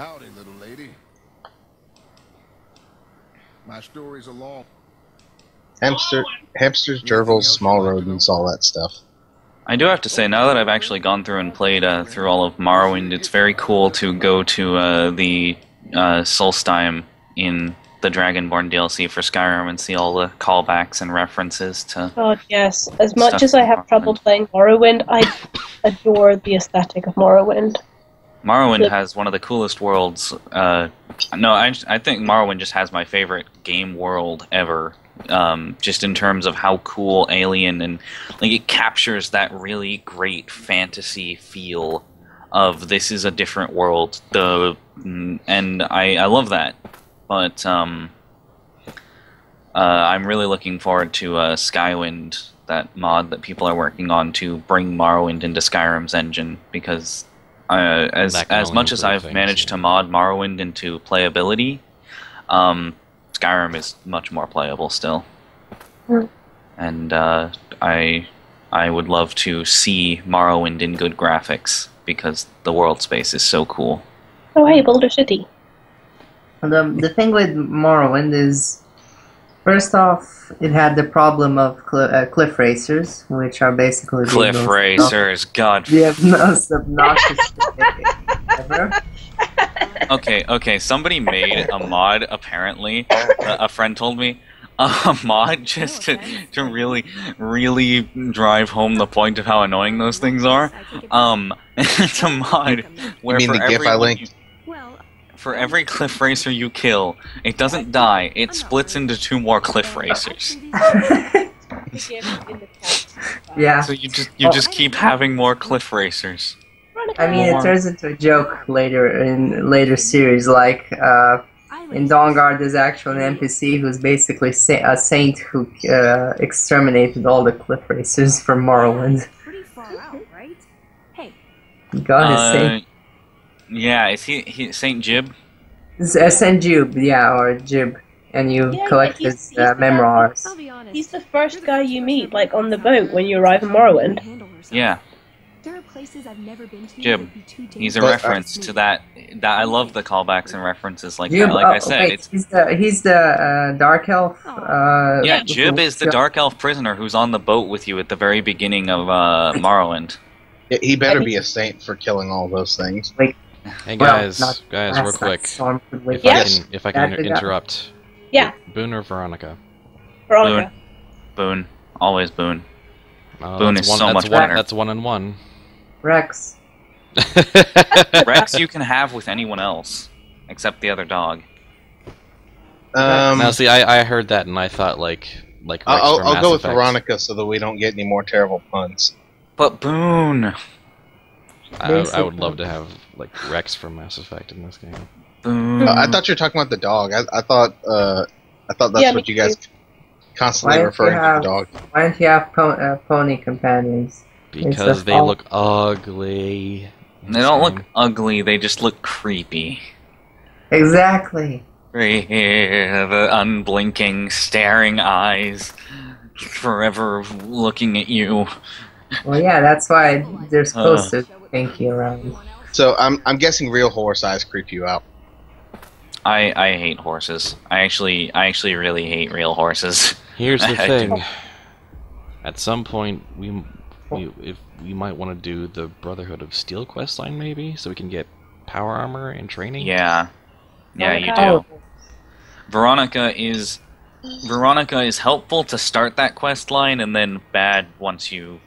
Howdy, little lady. My story's a long... Hamsters, gerbils, small rodents, all that stuff. I do have to say, now that I've actually gone through and played through all of Morrowind, it's very cool to go to the Solstheim in the Dragonborn DLC for Skyrim and see all the callbacks and references to... God, yes. As much as I have trouble playing Morrowind, I adore the aesthetic of Morrowind. Morrowind has one of the coolest worlds. No, I think Morrowind just has my favorite game world ever. Just in terms of how cool Alien and like it captures that really great fantasy feel of this is a different world. And I love that. But I'm really looking forward to Skywind, that mod that people are working on to bring Morrowind into Skyrim's engine, because as much as I've managed to mod Morrowind into playability, Skyrim is much more playable still. And I would love to see Morrowind in good graphics, because the world space is so cool. Oh hey, Boulder City. The thing with Morrowind is, first off, it had the problem of cliff racers, which are basically cliff racers. God. The most obnoxious thing ever. Okay. Somebody made a mod. Apparently, a friend told me a mod just to really drive home the point of how annoying those things are. It's a mod where for every cliff racer you kill, it doesn't die. It splits into 2 more cliff racers. Yeah. So you just keep having more cliff racers. I mean, it turns into a joke later in later series. Like in Dawnguard, there's actually an NPC who's basically a saint who exterminated all the cliff racers from Morrowind. God is saint. Yeah, is he Saint Jib? Saint Jib, yeah, or Jib, and you collect his memoirs. He's the first guy you meet, like on the boat when you arrive in Morrowind. Yeah. Jib. He's a reference to that. I love the callbacks and references like Jib, that. Like I said, wait, he's the dark elf. Yeah, Jib is the dark elf prisoner who's on the boat with you at the very beginning of Morrowind. He better be a saint for killing all those things. Wait. Hey guys, real quick. If I can interrupt. Yeah. Boone or Veronica? Veronica. Boone. Always Boone. Boone is so much better. That's 1 and 1. Rex. Rex you can have with anyone else, except the other dog. Now see, I heard that and I thought like Rex I'll go with Effect. Veronica so that we don't get any more terrible puns. But Boone. I would love to have like Rex from Mass Effect in this game. I thought you were talking about the dog. I thought that's what you guys constantly referring to the dog. Why don't you have pony companions? Because they look ugly. They don't look ugly. They just look creepy. Exactly. The unblinking, staring eyes, forever looking at you. Well, yeah, that's why they're supposed to think you around. So I'm guessing real horse eyes creep you out. I hate horses. I actually really hate real horses. Here's the thing. At some point, we might want to do the Brotherhood of Steel questline, maybe, so we can get power armor and training. Yeah, you do. Veronica is helpful to start that questline, and then bad once you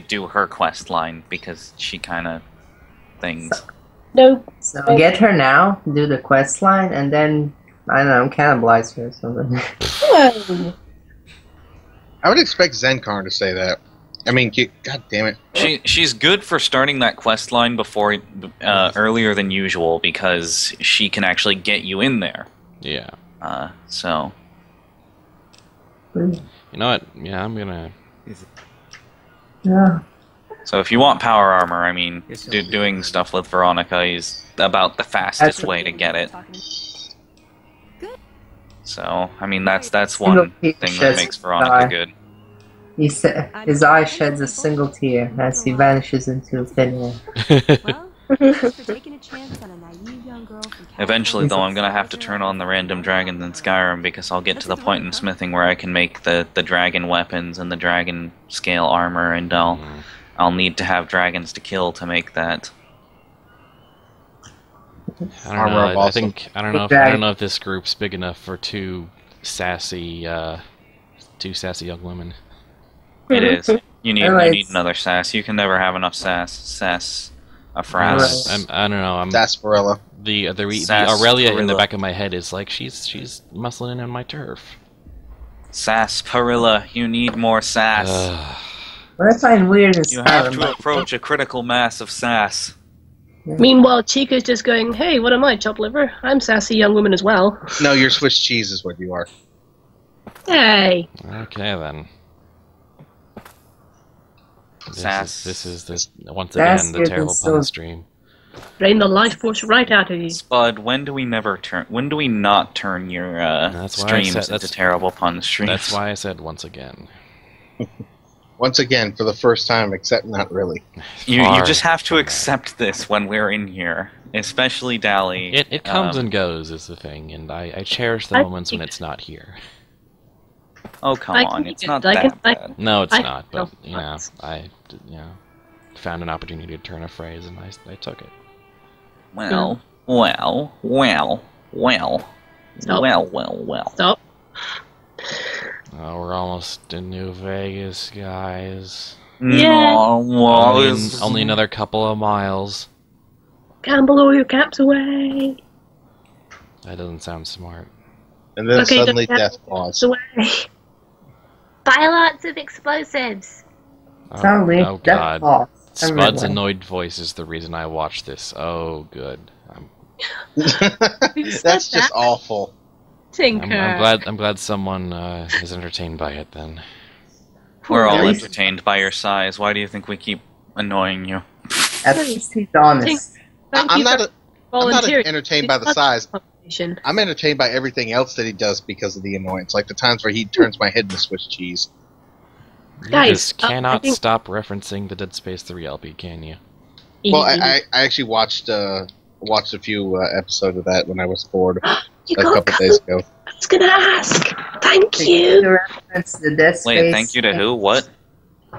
do her questline, because she kind of things. So get her now, do the questline, and then I don't know, cannibalize her or something. I would expect Zenkarn to say that. I mean, god damn it. She's good for starting that questline before earlier than usual, because she can actually get you in there. Yeah. So. You know what? Yeah, I'm gonna. Yeah. So if you want power armor, I mean, doing stuff with Veronica is about the fastest way to get it. So, I mean, that's one thing that makes Veronica good. His eye sheds a single tear as he vanishes into thin air. Eventually, though, I'm gonna have to turn on the random dragons in Skyrim because I'll get to the point in smithing where I can make the dragon weapons and the dragon scale armor, and I'll need to have dragons to kill to make that. I don't know. I don't know if this group's big enough for two sassy young women. It is. You need another sass. You can never have enough sass. A frass. I don't know. Sarsaparilla. The Aurelia in the back of my head is like she's muscling in my turf. Sarsaparilla, you need more sass. What I find weird is you have to approach a critical mass of sass. Meanwhile, Chica's just going, "Hey, what am I, chopped liver? I'm sassy young woman as well." No, you're Swiss cheese is what you are. Hey. Okay then. This is once Sass again the terrible pun stream. Drain the life force right out of you. Spud, when do we not turn your streams into terrible pun streams? That's why I said once again. Once again, for the first time, except not really. You just have to accept this when we're in here, especially Dally. It comes and goes is the thing, and I cherish the moments when it's not here. Oh come on, it's not that bad. No, it's not. But I found an opportunity to turn a phrase, and I took it. Well. Stop. Oh, we're almost in New Vegas, guys. Yeah. Only another couple of miles. Gamble all your caps away. That doesn't sound smart. And then suddenly death falls. Buy lots of explosives. Oh God. Spud's annoyed voice is the reason I watch this. Oh, good. That's just awful. Tinker. I'm glad someone is entertained by it then. We're all entertained by your size. Why do you think we keep annoying you? At least he's honest. I'm not entertained by the size. I'm entertained by everything else that he does because of the annoyance. Like the times where he turns my head into Swiss cheese. You just cannot stop referencing the Dead Space 3 LP, can you? Well, I actually watched a few episodes of that when I was bored a couple days ago. I was gonna ask. Thank you. Wait, thank you to who? What?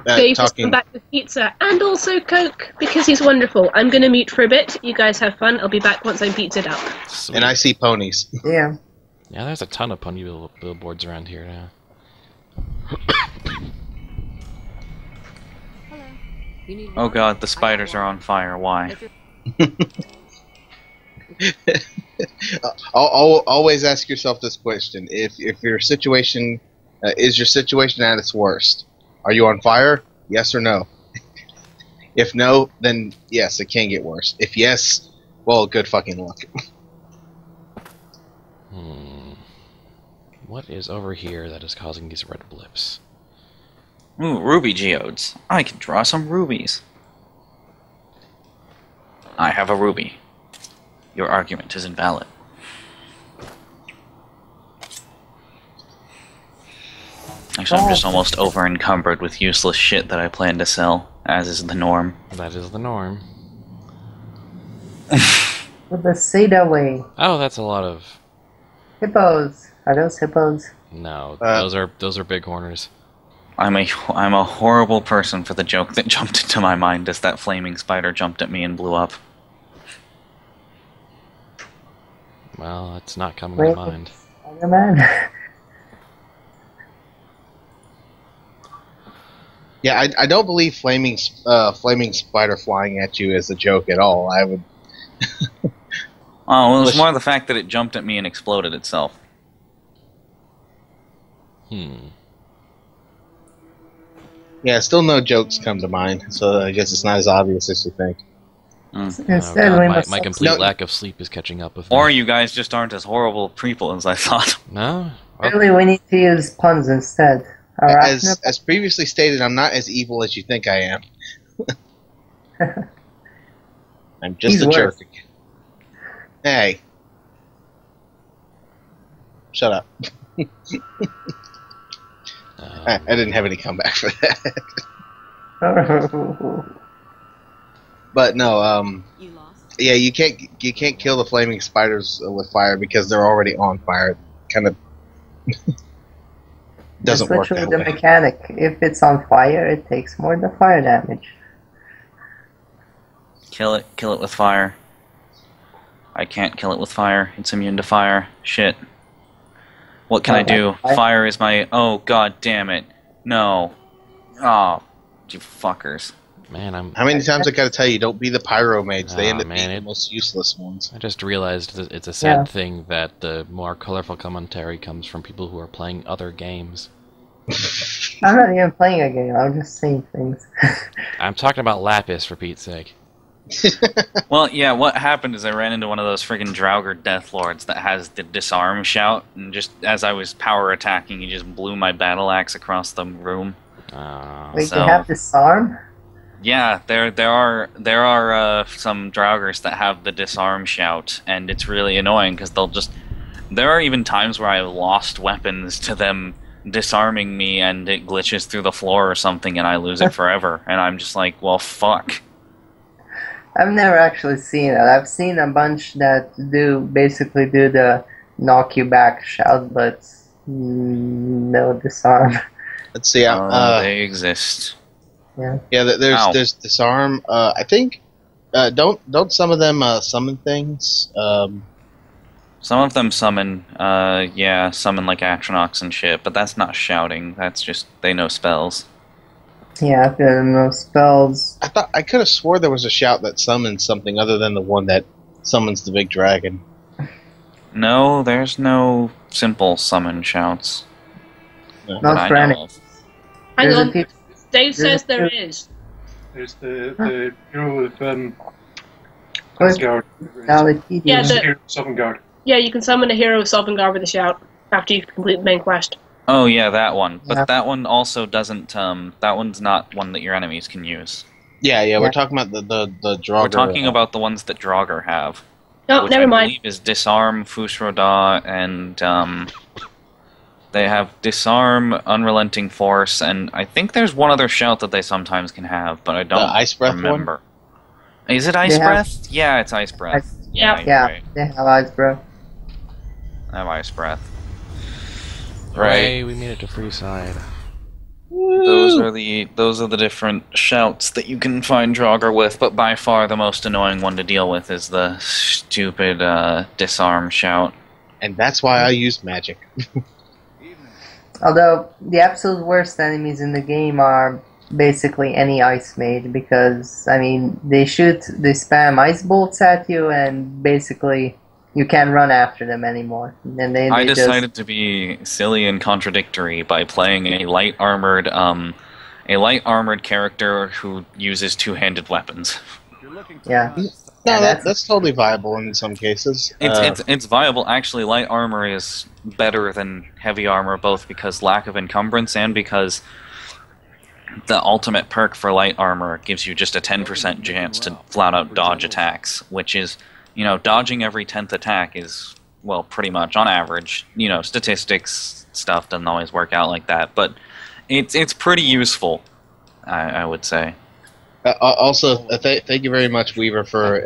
Dave has come back with pizza and also Coke because he's wonderful. I'm gonna mute for a bit. You guys have fun. I'll be back once I'm pizzaed up. Sweet. And I see ponies. Yeah. Yeah, there's a ton of pony billboards around here now. Oh God, the spiders are on fire. Why? Always ask yourself this question: If your situation is your situation at its worst, are you on fire? Yes or no? If no, then yes, it can get worse. If yes, well, good fucking luck. What is over here that is causing these red blips? Ooh, ruby geodes. I can draw some rubies. I have a ruby. Your argument is invalid. Actually, I'm just almost over-encumbered with useless shit that I plan to sell, as is the norm. That is the norm. With the cedar way. Oh, that's a lot of... Hippos. Are those hippos? No, those are bighorners. I'm a horrible person for the joke that jumped into my mind as that flaming spider jumped at me and blew up. Well, it's not coming to mind. Spider-Man. Yeah, I don't believe flaming spider flying at you is a joke at all. I would. Oh, well, it was more the fact that it jumped at me and exploded itself. Yeah, still no jokes come to mind, so I guess it's not as obvious as you think. My complete lack of sleep is catching up with me. Or you guys just aren't as horrible people as I thought. No? Really, we need to use puns instead. As previously stated, I'm not as evil as you think I am. I'm just a jerk. Hey. Shut up. I didn't have any comeback for that. But no, Yeah, you can't kill the flaming spiders with fire because they're already on fire. Kind of doesn't work that way. It's literally the mechanic. If it's on fire, it takes more than fire damage. Kill it with fire. I can't kill it with fire. It's immune to fire. Shit. What can I do? Fire is my... Oh, god damn it. No. Oh, you fuckers. Man, How many times I gotta tell you, don't be the pyro mage. They end up being the most useless ones. I just realized that it's a sad thing that the more colorful commentary comes from people who are playing other games. I'm not even playing a game, I'm just saying things. I'm talking about Lapis, for Pete's sake. Well, yeah, what happened is I ran into one of those friggin' Draugr Deathlords that has the disarm shout, and just as I was power attacking, he just blew my battle axe across the room. Wait, you have disarm? Yeah, there are some Draugrs that have the disarm shout, and it's really annoying because they'll just... There are even times where I've lost weapons to them disarming me and it glitches through the floor or something and I lose it forever, and I'm just like, well, fuck. I've never actually seen it. I've seen a bunch that basically do the knock you back shout, but no disarm. Let's see. They exist. Yeah, there's disarm. I think don't some of them summon things. Some of them summon, summon like Atronox and shit, but that's not shouting. That's just they know spells. Yeah, if there are no spells. I could have swore there was a shout that summons something other than the one that summons the big dragon. No, there's no simple summon shouts. Not for any. Hang on. Dave says there is. There's the hero of Asgard. Yeah, Sovngarde. Yeah, you can summon a hero of Sovngarde with a shout after you complete the main quest. Oh yeah, that one. But that one also doesn't. That one's not one that your enemies can use. Yeah. We're talking about the Draugr. We're talking about the ones that Draugr have. No, which never mind. I believe is disarm, Fusroda, and they have disarm, unrelenting force, and I think there's one other shout that they sometimes can have, but I don't ice breath remember. One? Is it ice breath? Yeah, it's ice breath. Yeah, right. They have ice breath. I have ice breath. Right, we made it to Freeside. Those are the different shouts that you can find Draugr with, but by far the most annoying one to deal with is the stupid disarm shout. And that's why I use magic. Although the absolute worst enemies in the game are basically any ice mage, because I mean they spam ice bolts at you, and basically you can't run after them anymore. And I decided to be silly and contradictory by playing a light armored character who uses two-handed weapons. Yeah. No, that's totally viable in some cases. It's viable. Actually, light armor is better than heavy armor, both because lack of encumbrance and because the ultimate perk for light armor gives you just a 10% chance to flat out dodge attacks, which is, dodging every 10th attack is, well, pretty much on average. Statistics stuff doesn't always work out like that, but it's pretty useful, I would say. Also, thank you very much, Weaver, for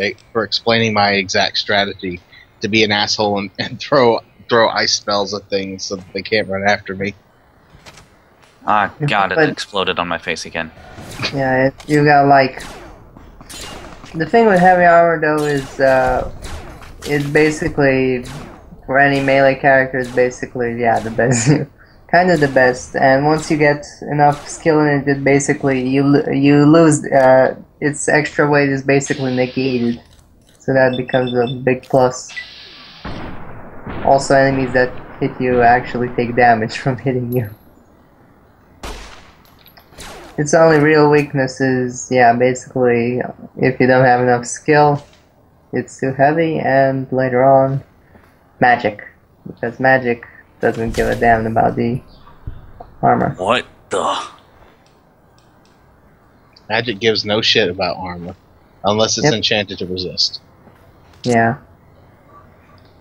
explaining my exact strategy to be an asshole and throw ice spells at things so that they can't run after me. Ah, God, it exploded on my face again. Yeah, you got the thing with heavy armor though is it's basically for any melee character is basically the best. Kind of the best, and once you get enough skill in it, basically you lose. Its extra weight is basically negated, so that becomes a big plus. Also, enemies that hit you actually take damage from hitting you. Its only real weakness is, basically if you don't have enough skill, it's too heavy, and later on, magic, because magic doesn't give a damn about the armor. What the? Magic gives no shit about armor, unless it's enchanted to resist. Yeah.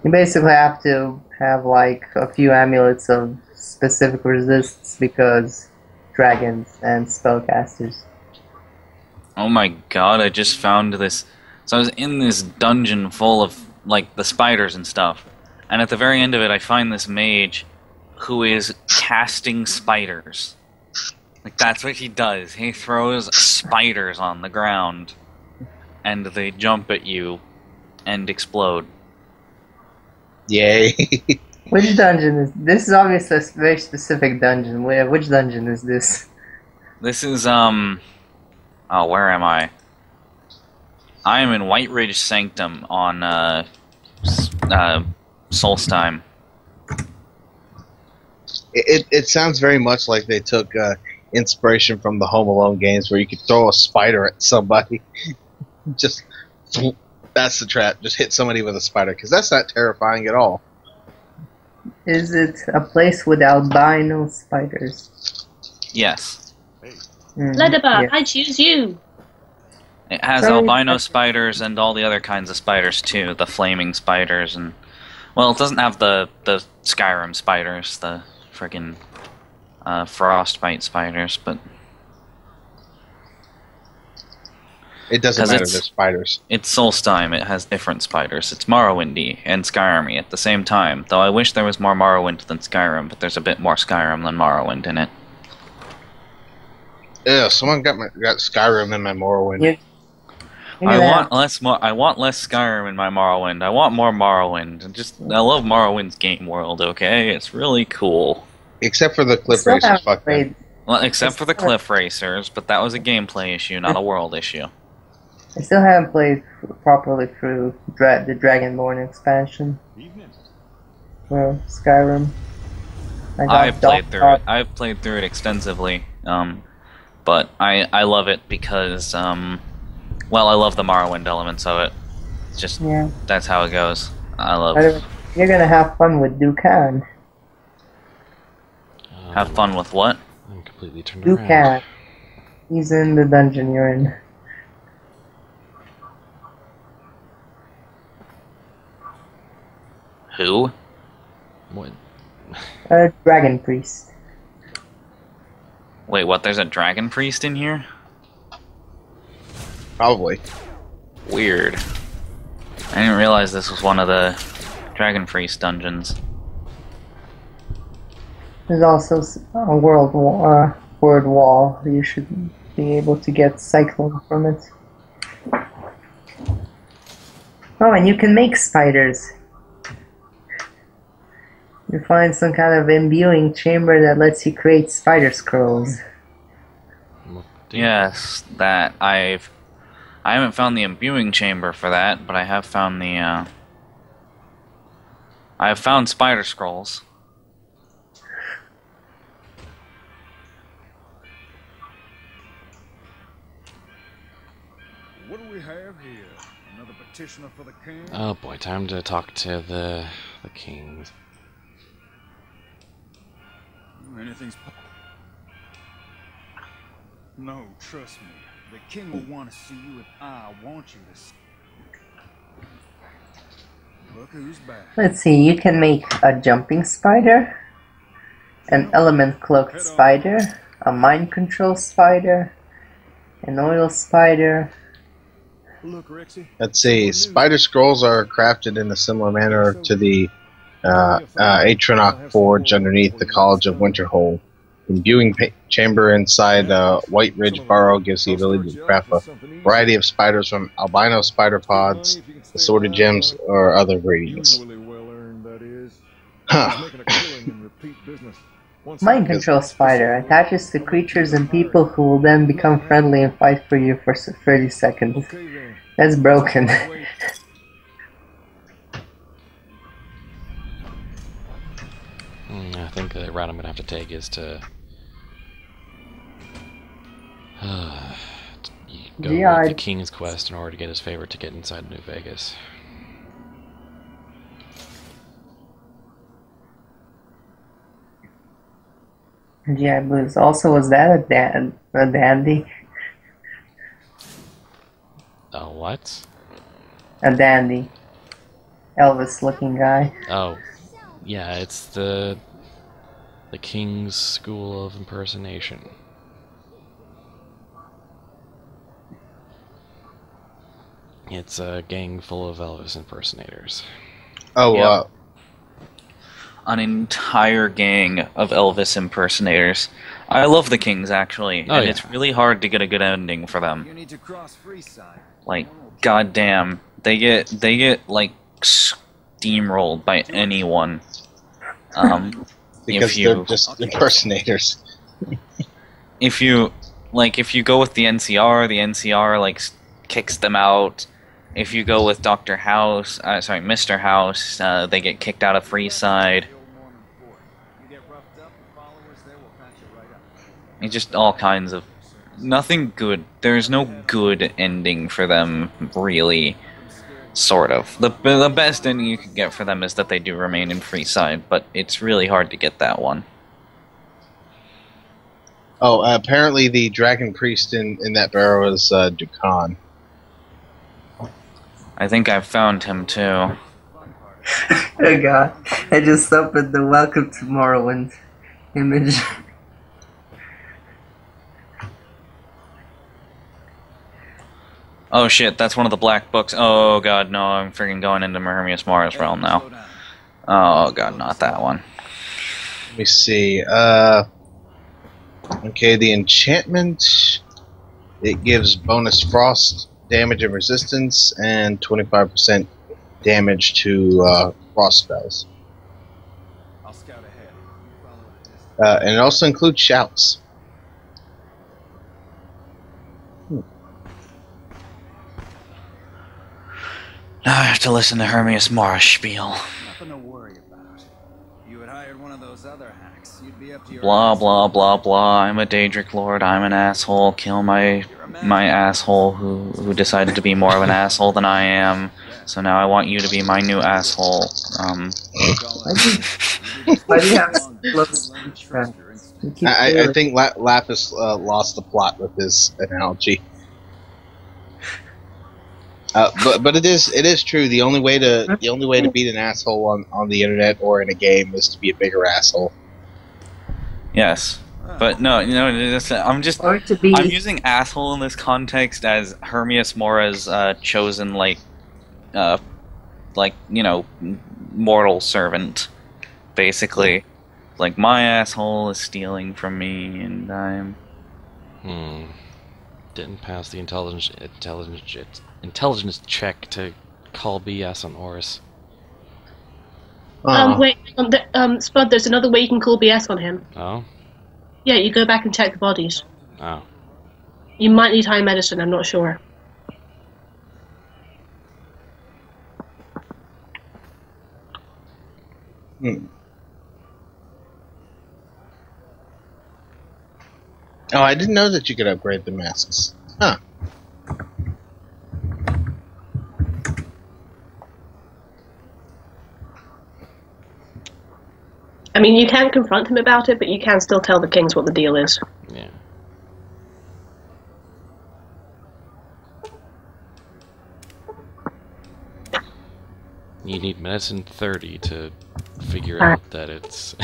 You basically have to have a few amulets of specific resists because dragons and spellcasters. Oh my god, I just found this So I was in this dungeon full of, like, the spiders and stuff. And at the very end of it, I find this mage who is casting spiders. Like, that's what he does. He throws spiders on the ground. And they jump at you and explode. Yay. Which dungeon is this? Is obviously a very specific dungeon. Which dungeon is this? This is, oh, where am I? I am in White Ridge Sanctum on, Solstheim. It sounds very much like they took inspiration from the Home Alone games where you could throw a spider at somebody. Just, that's the trap. Just hit somebody with a spider, because that's not terrifying at all. Is it a place with albino spiders? Yes. Littlepip, Yeah. I choose you. It has albino spiders and all the other kinds of spiders too. The flaming spiders and... Well, it doesn't have the Skyrim spiders, the friggin' frostbite spiders, but... It doesn't matter, they're spiders. It's Solstheim, it has different spiders. It's Morrowindy and Skyrim-y at the same time, though I wish there was more Morrowind than Skyrim, but there's a bit more Skyrim than Morrowind in it. Yeah, someone got Skyrim in my Morrowind. Yeah. I want less Skyrim in my Morrowind. I want more Morrowind. I love Morrowind's game world, okay? It's really cool. Except for the cliff racers, fuck them. Well, except for the cliff racers, but that was a gameplay issue, not a world issue. I still haven't played properly through the Dragonborn expansion. Well, Skyrim. I've played through it. I've played through it extensively, but I love it because, well, I love the Morrowind elements of it. It's just, that's how it goes. I love it. You're gonna have fun with Dukan. Have fun with what? I'm completely turned around. Dukan. He's in the dungeon you're in. Who? What? Dragon Priest. Wait, what? There's a Dragon Priest in here? Probably. Weird. I didn't realize this was one of the Dragon Priest dungeons. There's also a word wall. You should be able to get cyclone from it. Oh, and you can make spiders. You find some kind of imbuing chamber that lets you create spider scrolls. Yes, that I haven't found the imbuing chamber for that, but I have found the I have found spider scrolls. What do we have here? Another petitioner for the king? Oh boy, time to talk to the kings. Anything's... No, trust me. The king will want to see you if I want you to see. Look who's back. Let's see, you can make a jumping spider, an element cloaked spider, a mind control spider, an oil spider. Look, Rexy. Let's see, spider scrolls are crafted in a similar manner to the Atronach Forge underneath the College of Winterhold. Imbuing chamber inside White Ridge Burrow gives the ability to craft a variety of spiders from albino spider pods, assorted gems, or other breedings. Huh. Mind control spider attaches to creatures and people who will then become friendly and fight for you for 30 seconds. That's broken. I think the route I'm going to have to take is to go with the King's Quest in order to get his favorite to get inside New Vegas. Yeah, I believe also was that a dandy? A what? A dandy. Elvis-looking guy. Oh, yeah, it's the King's School of Impersonation. It's a gang full of Elvis impersonators. Oh, Yep. An entire gang of Elvis impersonators. I love the Kings, actually, and it's really hard to get a good ending for them. You need to cross Freeside. Like, goddamn, they get like steamrolled by anyone. Because they're just impersonators. If you go with the NCR like kicks them out. If you go with Mr. House, they get kicked out of Freeside. It's just all kinds of... Nothing good. There's no good ending for them, really. Sort of. The best ending you can get for them is that they do remain in Freeside, but it's really hard to get that one. Oh, apparently the Dragon Priest in that barrel is Dukan. I think I've found him too. Oh god, I just opened the Welcome to Morrowind image. Oh shit, that's one of the black books. Oh god, no, I'm freaking going into Hermias Mara's realm now. Oh god, not that one. Let me see. Okay, the enchantment, it gives bonus frost damage and resistance, and 25% damage to frost spells. I'll scout ahead. And it also includes shouts. Now I have to listen to Hermias Mara's spiel. Nothing to worry about. You had hired one of those other hacks. You'd be up to your Blah blah blah blah. I'm a Daedric Lord. I'm an asshole. Kill my asshole who decided to be more of an asshole than I am. So now I want you to be my new asshole. Why do you have close I think Lapis lost the plot with his analogy. But it is true. The only way to beat an asshole on the internet or in a game is to be a bigger asshole. Yes, but no, you know, I'm using asshole in this context as Hermias Mara's chosen mortal servant, basically. Like, my asshole is stealing from me, and I'm... Didn't pass the intelligence check to call BS on Oris. Wait, Spud, there's another way you can call BS on him. Oh? Yeah, you go back and check the bodies. Oh. You might need high medicine, I'm not sure. Oh, I didn't know that you could upgrade the masks. Huh. I mean, you can confront him about it, but you can still tell the Kings what the deal is. Yeah. You need medicine 30 to figure out that it's...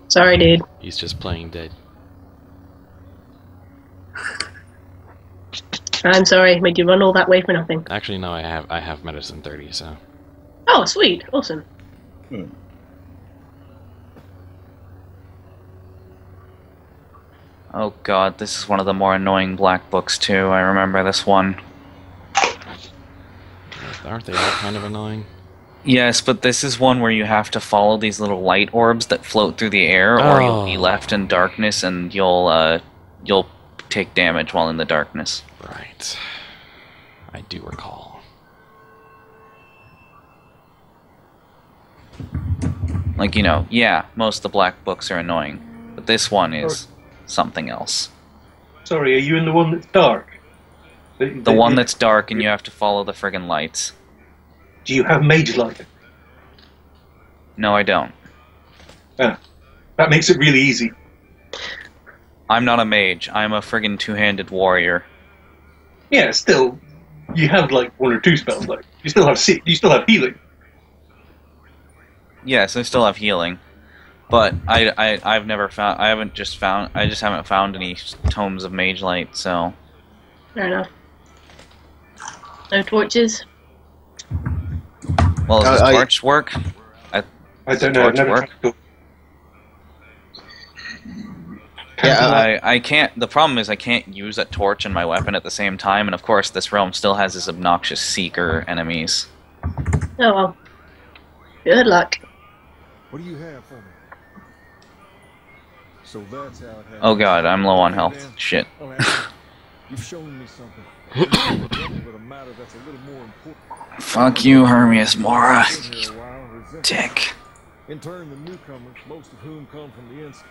Sorry, dude. He's just playing dead. I'm sorry, made you run all that way for nothing. Actually, no, I have medicine 30, so... Oh, sweet. Awesome. Oh god, this is one of the more annoying black books too. I remember this one. Aren't they all kind of annoying? Yes, but this is one where you have to follow these little light orbs that float through the air, or you'll be left in darkness and you'll take damage while in the darkness. Right. I do recall. Like, you know, yeah, most of the black books are annoying, but this one is something else. Sorry, are you in the one that's dark? The one that's dark and you have to follow the friggin' lights. Do you have Mage Light? No, I don't. That makes it really easy. I'm not a mage. I'm a friggin' two-handed warrior. Yeah, still, you have like one or two spells. Like you still have healing. Yes, I still have healing, but I've never found. I just haven't found any tomes of Mage Light. So fair enough. No torches? Well, does the torch work? I don't know. I've never tried to. Yeah, I can't. The problem is I can't use a torch and my weapon at the same time, and of course this realm still has his obnoxious seeker enemies. Oh well. Good luck. What do you have for me? So that's how it happens. Oh god, I'm low on health. Shit. You've shown me something. But a matter that's a little more important. Fuck you, Hermias Mora. Dick. In turn, the newcomers, most of whom come from the inside.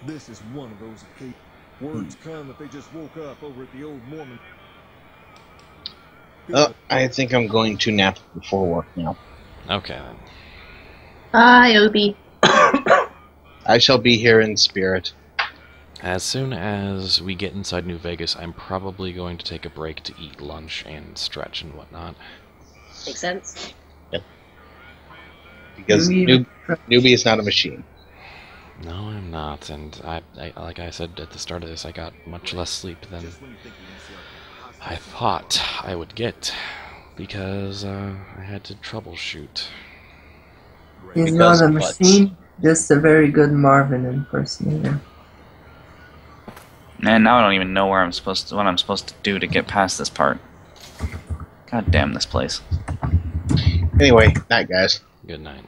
This is one of those occasions. Words come that they just woke up over at the old Mormon. I think I'm going to nap before work now. Okay then. Bye, Obi. I shall be here in spirit. As soon as we get inside New Vegas, I'm probably going to take a break to eat lunch and stretch and whatnot. Makes sense. Yep. Because newbie is not a machine. No, I'm not, and I like I said at the start of this, I got much less sleep than I thought I would get, because I had to troubleshoot. He's not a machine, just a very good Marvin impersonator. And now I don't even know what I'm supposed to do to get past this part. God damn this place. Anyway, night guys. Good night.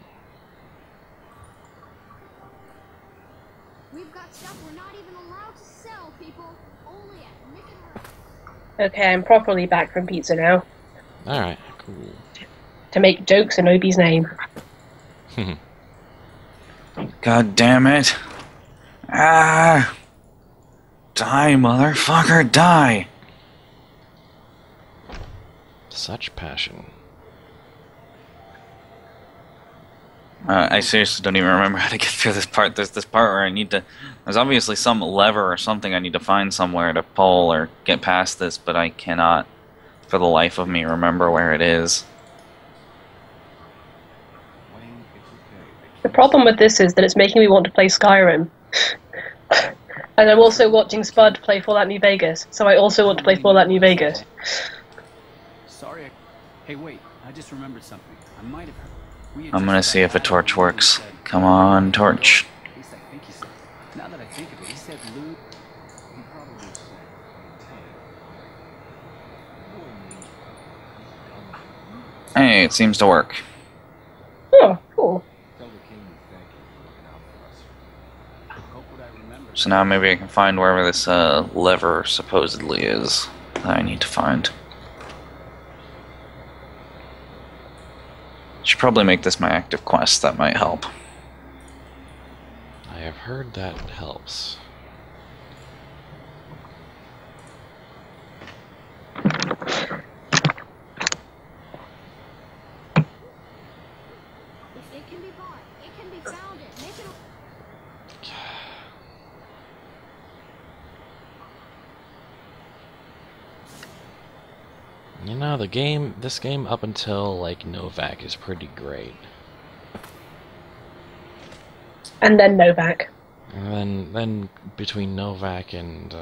Okay, I'm properly back from pizza now. Alright, cool. To make jokes in Obi's name. God damn it. Ah! Die, motherfucker, die! Such passion. I seriously don't even remember how to get through this part. There's this part where I need to... There's obviously some lever or something I need to find somewhere to pull or get past this, but I cannot, for the life of me, remember where it is. The problem with this is that it's making me want to play Skyrim. And I'm also watching Spud play Fallout New Vegas, so I also want to play Fallout New Vegas. Sorry. Hey, wait. I just remembered something. I might have... I'm gonna see if a torch works. Come on, torch. At least I think he said. Now that I think of it, he said Lou. He probably said. Hey, it seems to work. Oh, cool. So now maybe I can find wherever this lever supposedly is that I need to find. Should probably make this my active quest, that might help. I have heard that helps. You know, this game up until, like, Novak is pretty great. And then Novak. And then between Novak and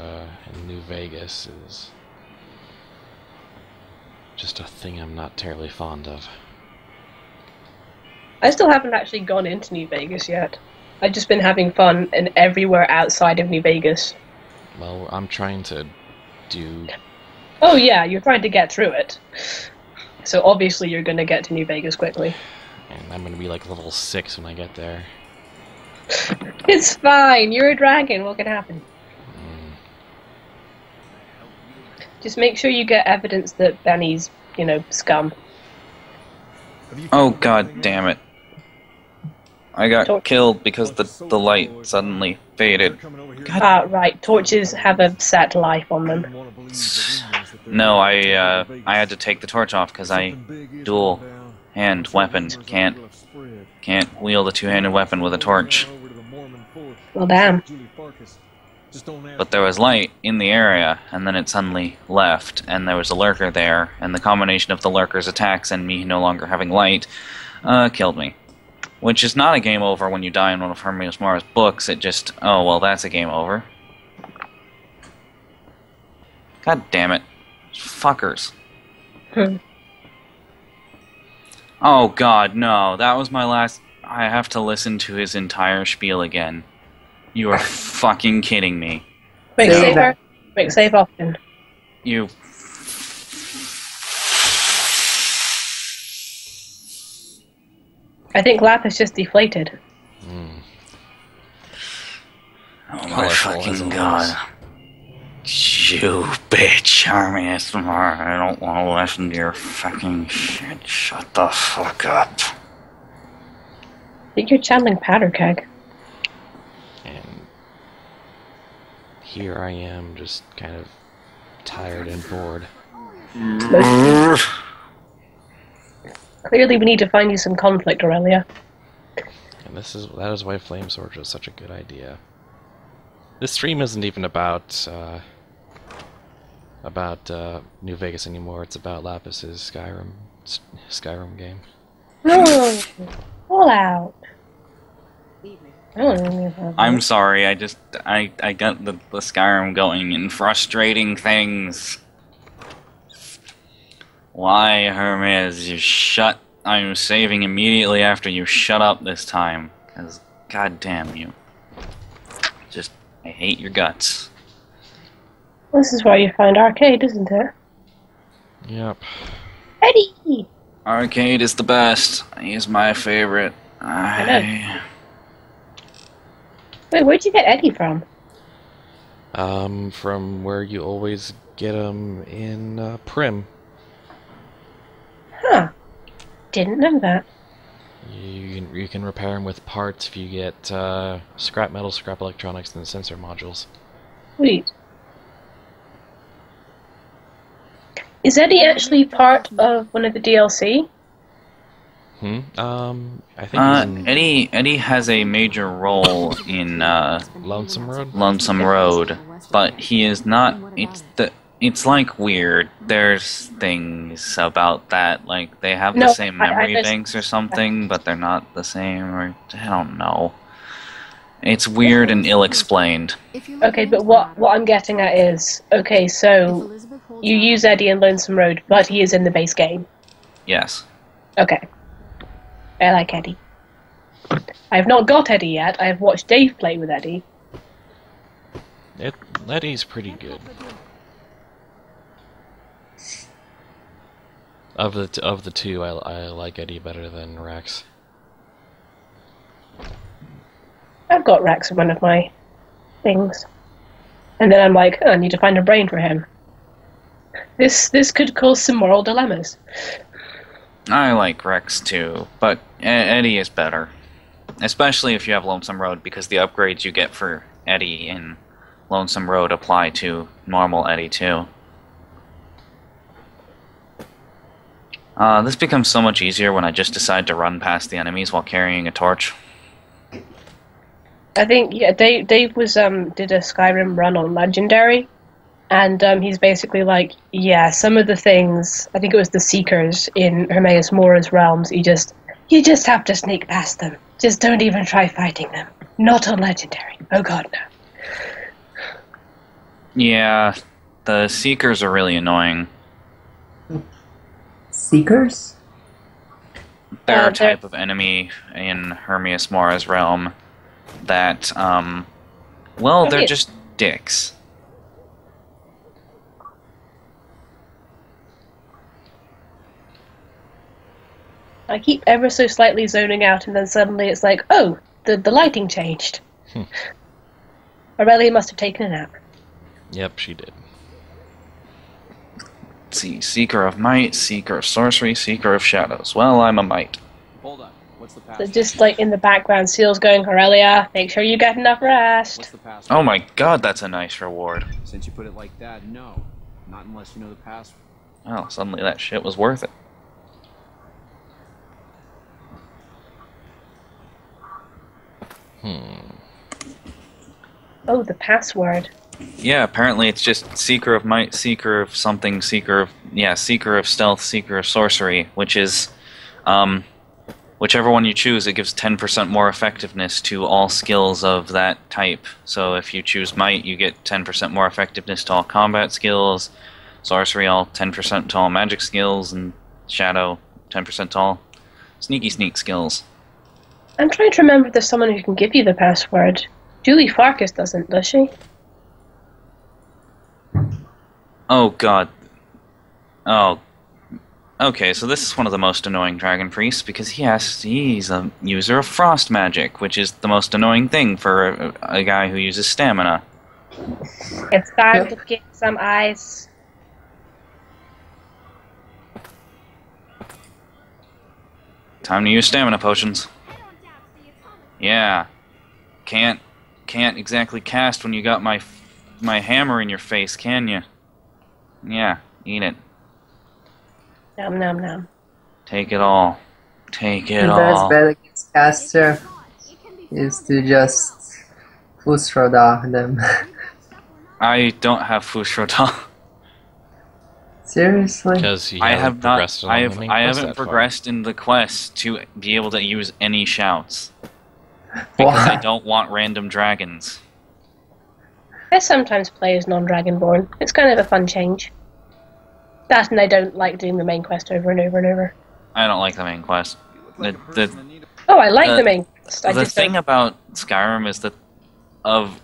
New Vegas is just a thing I'm not terribly fond of. I still haven't actually gone into New Vegas yet. I've just been having fun in everywhere outside of New Vegas. Well, I'm trying to do... Oh yeah, you're trying to get through it. So obviously you're going to get to New Vegas quickly. And I'm going to be like level 6 when I get there. It's fine, you're a dragon, what can happen? Just make sure you get evidence that Benny's, you know, scum. Oh god damn it. I got killed because the light suddenly faded. God. Right, torches have a set life on them. No, I had to take the torch off because I dual hand weapon can't wield a two-handed weapon with a torch. Well, damn. But there was light in the area, and then it suddenly left, and there was a lurker there, and the combination of the lurker's attacks and me no longer having light killed me. Which is not a game over when you die in one of Hermias Mora's books, it just, oh, well, that's a game over. God damn it. Fuckers. Oh god, no. That was my last... I have to listen to his entire spiel again. You are fucking kidding me. Quick save, quick save often. You... I think Lap is just deflated. Oh my fucking god. You bitch, Army Smart. I don't want to listen to your fucking shit. Shut the fuck up. I think you're channeling Powder Keg. And here I am, just kind of tired and bored. Clearly we need to find you some conflict, Aurelia. And that is why Flame Sword was such a good idea. This stream isn't even about New Vegas anymore. It's about Lapis's Skyrim game. No, Fallout. I'm sorry. I got the Skyrim going and frustrating things. Why, Hermes? You shut. I'm saving immediately after you shut up this time. Cause goddamn you. I hate your guts. This is where you find Arcade, isn't it? Yep. Eddie! Arcade is the best. He's my favorite. I know. Wait, where'd you get Eddie from? From where you always get him in Prim. Huh. Didn't know that. You can repair them with parts if you get scrap metal, scrap electronics, and sensor modules. Sweet. Is Eddie actually part of one of the DLC? I think Eddie has a major role in Lonesome Road. Lonesome Road, but he is not. It's like weird. There's things about that, like they have the same memory banks or something, but they're not the same, or I don't know. It's weird and ill-explained. Okay, but what I'm getting at is, okay, so you use Eddie in Lonesome Road, but he is in the base game. Yes. Okay. I like Eddie. I have not got Eddie yet. I have watched Dave play with Eddie. Eddie's pretty good. Of the two, I like Eddie better than Rex. I've got Rex in one of my things, and then I'm like, oh, I need to find a brain for him. This could cause some moral dilemmas. I like Rex too, but Eddie is better, especially if you have Lonesome Road, because the upgrades you get for Eddie in Lonesome Road apply to normal Eddie too. This becomes so much easier when I just decide to run past the enemies while carrying a torch. I think, yeah, Dave was did a Skyrim run on Legendary, and he's basically like, yeah, some of the things, I think it was the Seekers in Hermaeus Mora's realms, you just have to sneak past them. Just don't even try fighting them. Not on Legendary. Oh god, no. Yeah, the Seekers are really annoying. Seekers? They're a type of enemy in Hermaeus Mora's realm that, well, they're just dicks. I keep ever so slightly zoning out, and then suddenly it's like, oh, the lighting changed. Aurelia must have taken a nap. Yep, she did. Let's see, Seeker of Might, Seeker of Sorcery, Seeker of Shadows. Well, I'm a Might. Hold on. What's the So just like in the background, Seal's going, Aurelia, make sure you get enough rest. What's the password? Oh my god, that's a nice reward. Since you put it like that, no. Not unless you know the password. Well, suddenly that shit was worth it. Oh, the password. Yeah, apparently it's just Seeker of Might, Seeker of something, Seeker of Stealth, Seeker of Sorcery, which is, whichever one you choose, it gives 10% more effectiveness to all skills of that type. So if you choose Might, you get 10% more effectiveness to all combat skills, Sorcery all 10% to all magic skills, and Shadow 10% to all Sneaky sneak skills. I'm trying to remember if there's someone who can give you the password. Julie Farkas doesn't, does she? Oh god. Oh. Okay, so this is one of the most annoying dragon priests because he's a user of frost magic, which is the most annoying thing for a guy who uses stamina. It's time to get some ice. Time to use stamina potions. Yeah. Can't exactly cast when you got my hammer in your face, can you? Yeah, eat it. Nom nom nom. Take it all. Take it all. The best bet against caster is to just Fusroda them. I don't have Fusroda. Seriously? Because I haven't progressed in the quest to be able to use any shouts. Because I don't want random dragons. I sometimes play as non-dragonborn. It's kind of a fun change. That and I don't like doing the main quest over and over and over. I don't like the main quest. Oh, I like the main quest. The thing about Skyrim is that of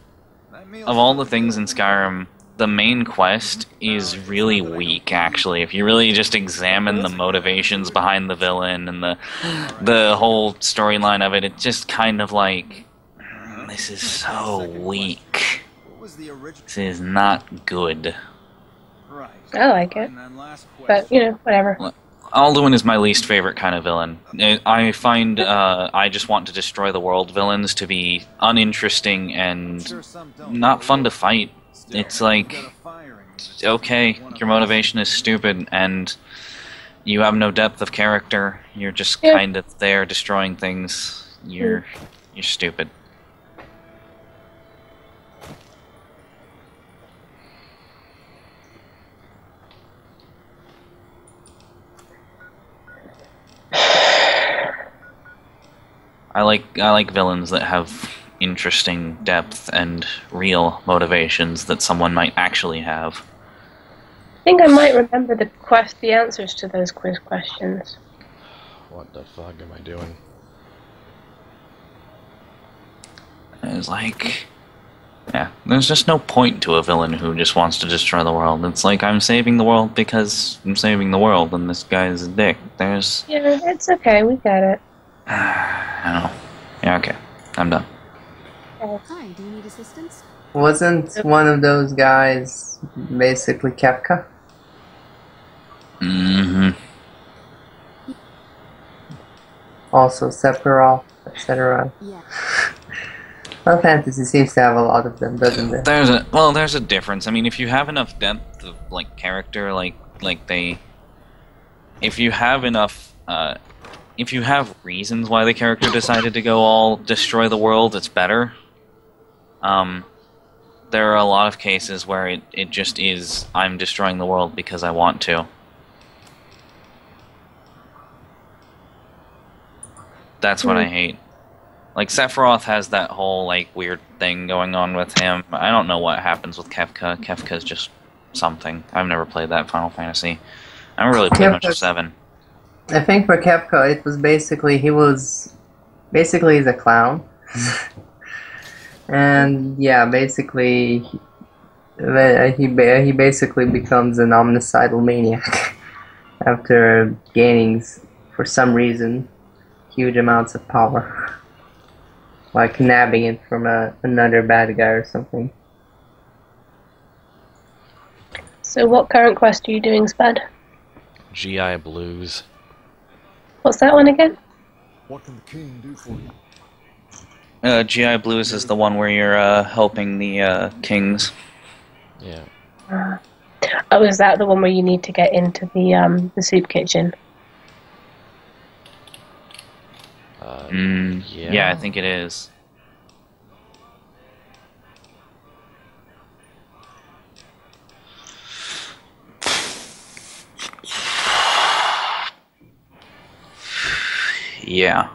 all the things in Skyrim, the main quest is really weak, actually. If you really just examine the motivations behind the villain and the whole storyline of it, it's just kind of like, this is so weak. This is not good. I like it. But, you know, whatever. Alduin is my least favorite kind of villain. I find I just want to destroy the world villains to be uninteresting and not fun to fight. It's like, okay, your motivation is stupid and you have no depth of character. You're just kind of there destroying things. You're stupid. I like villains that have interesting depth and real motivations that someone might actually have. I think I might remember the answers to those quiz questions. What the fuck am I doing? It's like, yeah, there's just no point to a villain who just wants to destroy the world. It's like, I'm saving the world because I'm saving the world, and this guy's a dick. There's... Yeah, it's okay, we got it. I don't know. Yeah, okay. I'm done. Hi, do you need assistance? Wasn't one of those guys basically Kefka? Mm-hmm. Also Sephiroth, etc. Yeah. Final Fantasy seems to have a lot of them, doesn't it? There's a difference. I mean, if you have enough depth of like character, if you have enough, if you have reasons why the character decided to go all destroy the world, it's better. There are a lot of cases where it just is, I'm destroying the world because I want to. That's what I hate. Like, Sephiroth has that whole, like, weird thing going on with him. I don't know what happens with Kefka. Kefka's just something. I've never played that Final Fantasy. I haven't really played much of 7. I think for Kefka, it was basically, he's a clown. And, yeah, basically, he basically becomes an omnicidal maniac after gaining, for some reason, huge amounts of power. Like nabbing it from another bad guy or something. So what current quest are you doing, Spud? GI Blues. What's that one again? What can the king do for you? GI Blues is the one where you're helping the kings. Yeah. Oh, is that the one where you need to get into the soup kitchen? Yeah, I think it is. Yeah.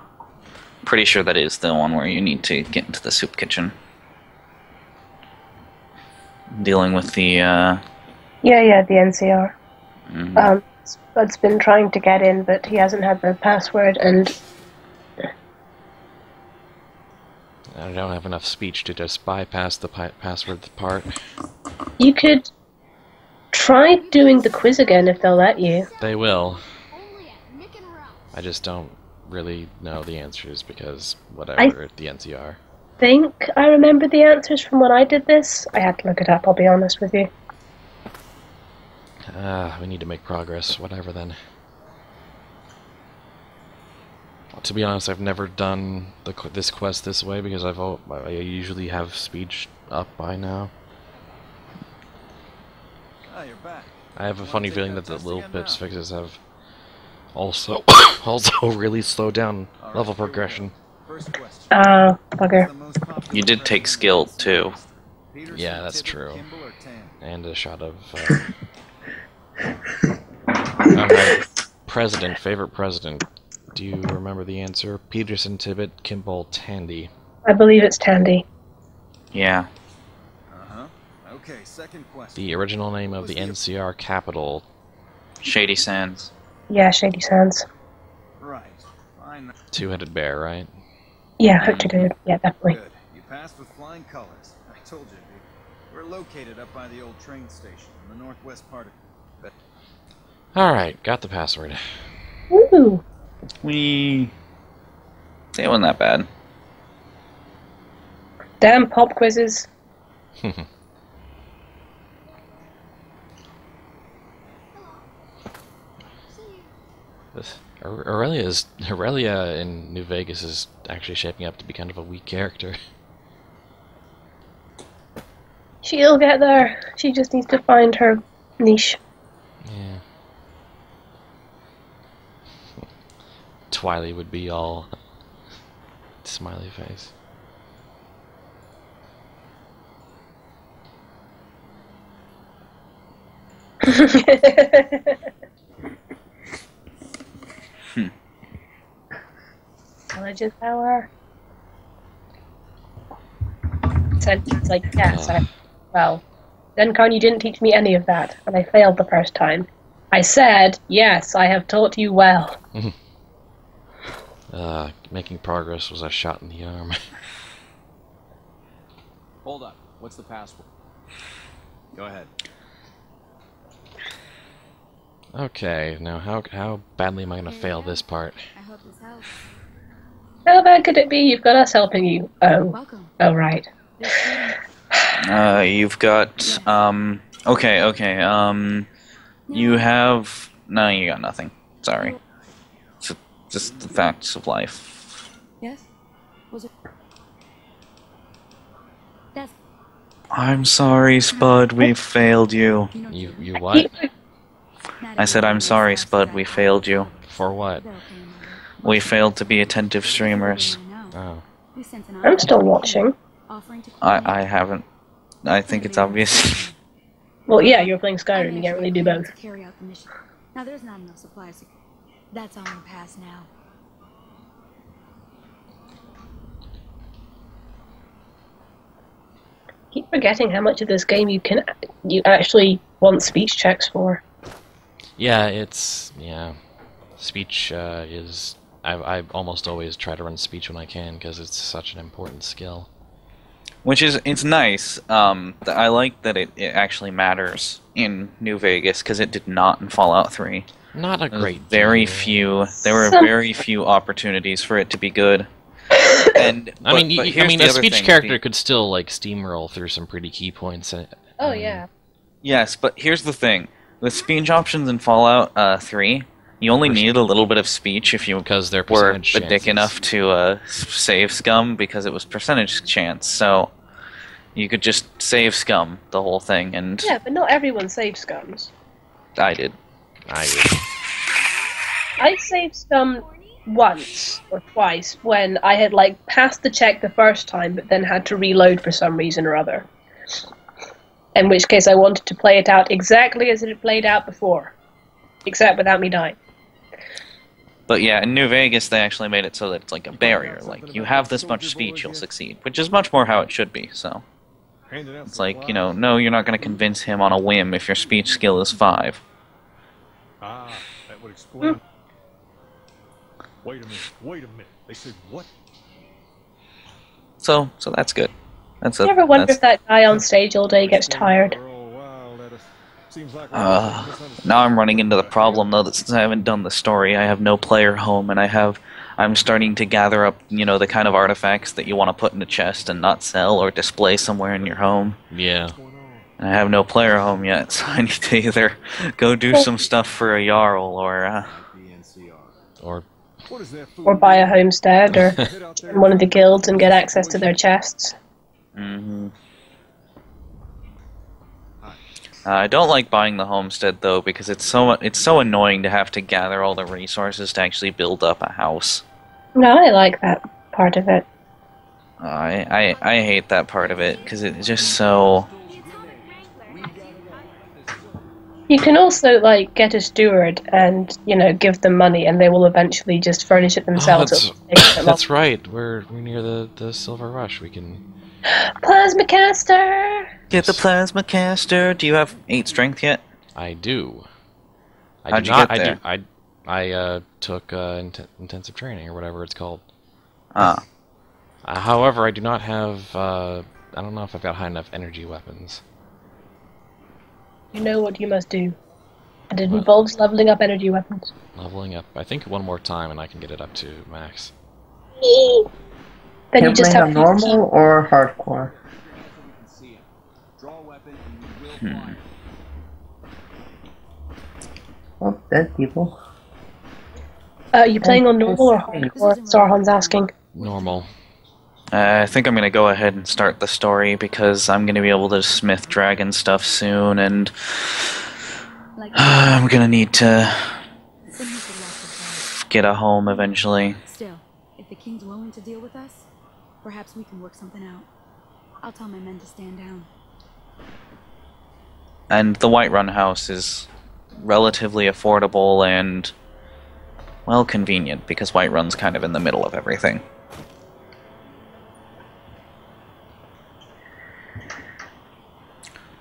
Pretty sure that is the one where you need to get into the soup kitchen. Dealing with the, Yeah, the NCR. Mm-hmm. Newbiespud's been trying to get in, but he hasn't had the password, and I don't have enough speech to just bypass the password part. you could try doing the quiz again if they'll let you. They will. I just don't really know the answers because whatever, the NCR. I think I remember the answers from when I did this. I had to look it up, I'll be honest with you. We need to make progress. Whatever then. To be honest, I've never done this quest this way because I usually have speech up by now. Ah, you're back. I have a funny feeling that the Littlepip's fixes have also really slowed down level progression. Bugger. You did take skill too. Yeah, that's true. And a shot of. Alright, president, favorite president. Do you remember the answer? Peterson, Tibbet, Kimball, Tandy. I believe it's Tandy. Yeah. Okay, second question. The original name of the NCR capital. Shady Sands. Yeah, Shady Sands. Right. Fine. Two-headed bear, right? Yeah, hooked to do. Yeah, definitely. Good. You passed with flying colors. I told you, dude. We're located up by the old train station in the northwest part of. Alright, got the password. Woo! It wasn't that bad. Damn pop quizzes. Aurelia in New Vegas is actually shaping up to be kind of a weak character. She'll get there. She just needs to find her niche. Yeah. Twily would be all smiley face. Intelligence power. It's like, yes, well, then Khan, you didn't teach me any of that, and I failed the first time. I said, yes, I have taught you well. Making progress was a shot in the arm. Hold up. What's the password? Go ahead. Okay, now how badly am I gonna fail this part? I hope this helps. How bad could it be? You've got us helping you. Oh. Welcome. Oh, right. You've got, okay, you have, no, you got nothing. Sorry. It's just the facts of life. Yes? Was it? That's... I'm sorry, Spud, we failed you. You what? I said, I'm sorry, Spud, we failed you. For what? We failed to be attentive streamers. Oh. I'm still watching. I haven't. I think it's obvious. Well, yeah, you're playing Skyrim, you can't really do both. Carry out the mission. Now there's not enough supplies. That's on the pass now. Keep forgetting how much of this game you actually want speech checks for. Yeah, speech is. I almost always try to run speech when I can because it's such an important skill. Which is, it's nice. I like that it actually matters in New Vegas because it did not in Fallout 3. Not a great deal. There were very few opportunities for it to be good. And a speech character could still like steamroll through some pretty key points. Oh yeah. Yes, but here's the thing: with speech options in Fallout 3, you only need a little bit of speech if you were a dick enough to save scum, because it was percentage chance. So you could just save scum the whole thing, and yeah, but not everyone saves scums. I did. I saved scum once or twice when I had like passed the check the first time, but then had to reload for some reason or other. In which case, I wanted to play it out exactly as it had played out before, except without me dying. But yeah, in New Vegas, they actually made it so that it's like a barrier. Like, you have this much speech, you'll succeed. Which is much more how it should be, so. It's like, you know, no, you're not going to convince him on a whim if your speech skill is 5. That would explain. Wait a minute. They said what? So that's good. You ever wonder if that guy on stage all day gets tired? Now I'm running into the problem though that since I haven't done the story, I have no player home, and I'm starting to gather up, the kind of artifacts that you want to put in a chest and not sell or display somewhere in your home. Yeah. And I have no player home yet, so I need to either go do some stuff for a Jarl or buy a homestead or in one of the guilds and get access to their chests. Mm-hmm. I don't like buying the homestead though, because it's so annoying to have to gather all the resources to actually build up a house. No, I like that part of it. I hate that part of it because it's just so. You can also get a steward and give them money, and they will eventually just furnish it themselves. That's right. We're near the Silver Rush. We can. Plasma caster. Get the plasma caster. Do you have 8 strength yet? I do. How'd you get there? I took intensive training or whatever it's called. However, I do not have. I don't know if I've got high enough energy weapons. You know what you must do. And it involves leveling up energy weapons. Leveling up. I think one more time and I can get it up to max. Then you just have normal or hardcore. Oh, dead people. Are you playing on normal or hardcore? Sarhan's asking. Normal. I think I'm going to go ahead and start the story because I'm going to be able to smith dragon stuff soon, and I'm going to need to get a home eventually. Still, if the king's willing to deal with us, perhaps we can work something out. I'll tell my men to stand down. And the Whiterun house is relatively affordable and, well, convenient, because Whiterun's kind of in the middle of everything.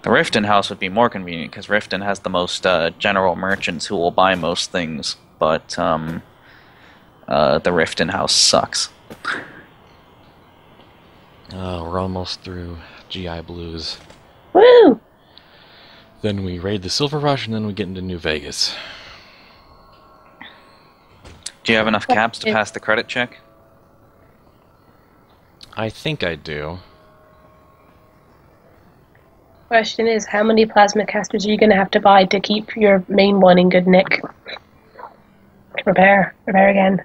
The Riften house would be more convenient, because Riften has the most general merchants who will buy most things, but the Riften house sucks. Oh, we're almost through GI Blues. Woo! Then we raid the Silver Rush, and then we get into New Vegas. Do you have enough caps to pass the credit check? I think I do. Question is, how many plasma casters are you going to have to buy to keep your main one in good nick? Repair again.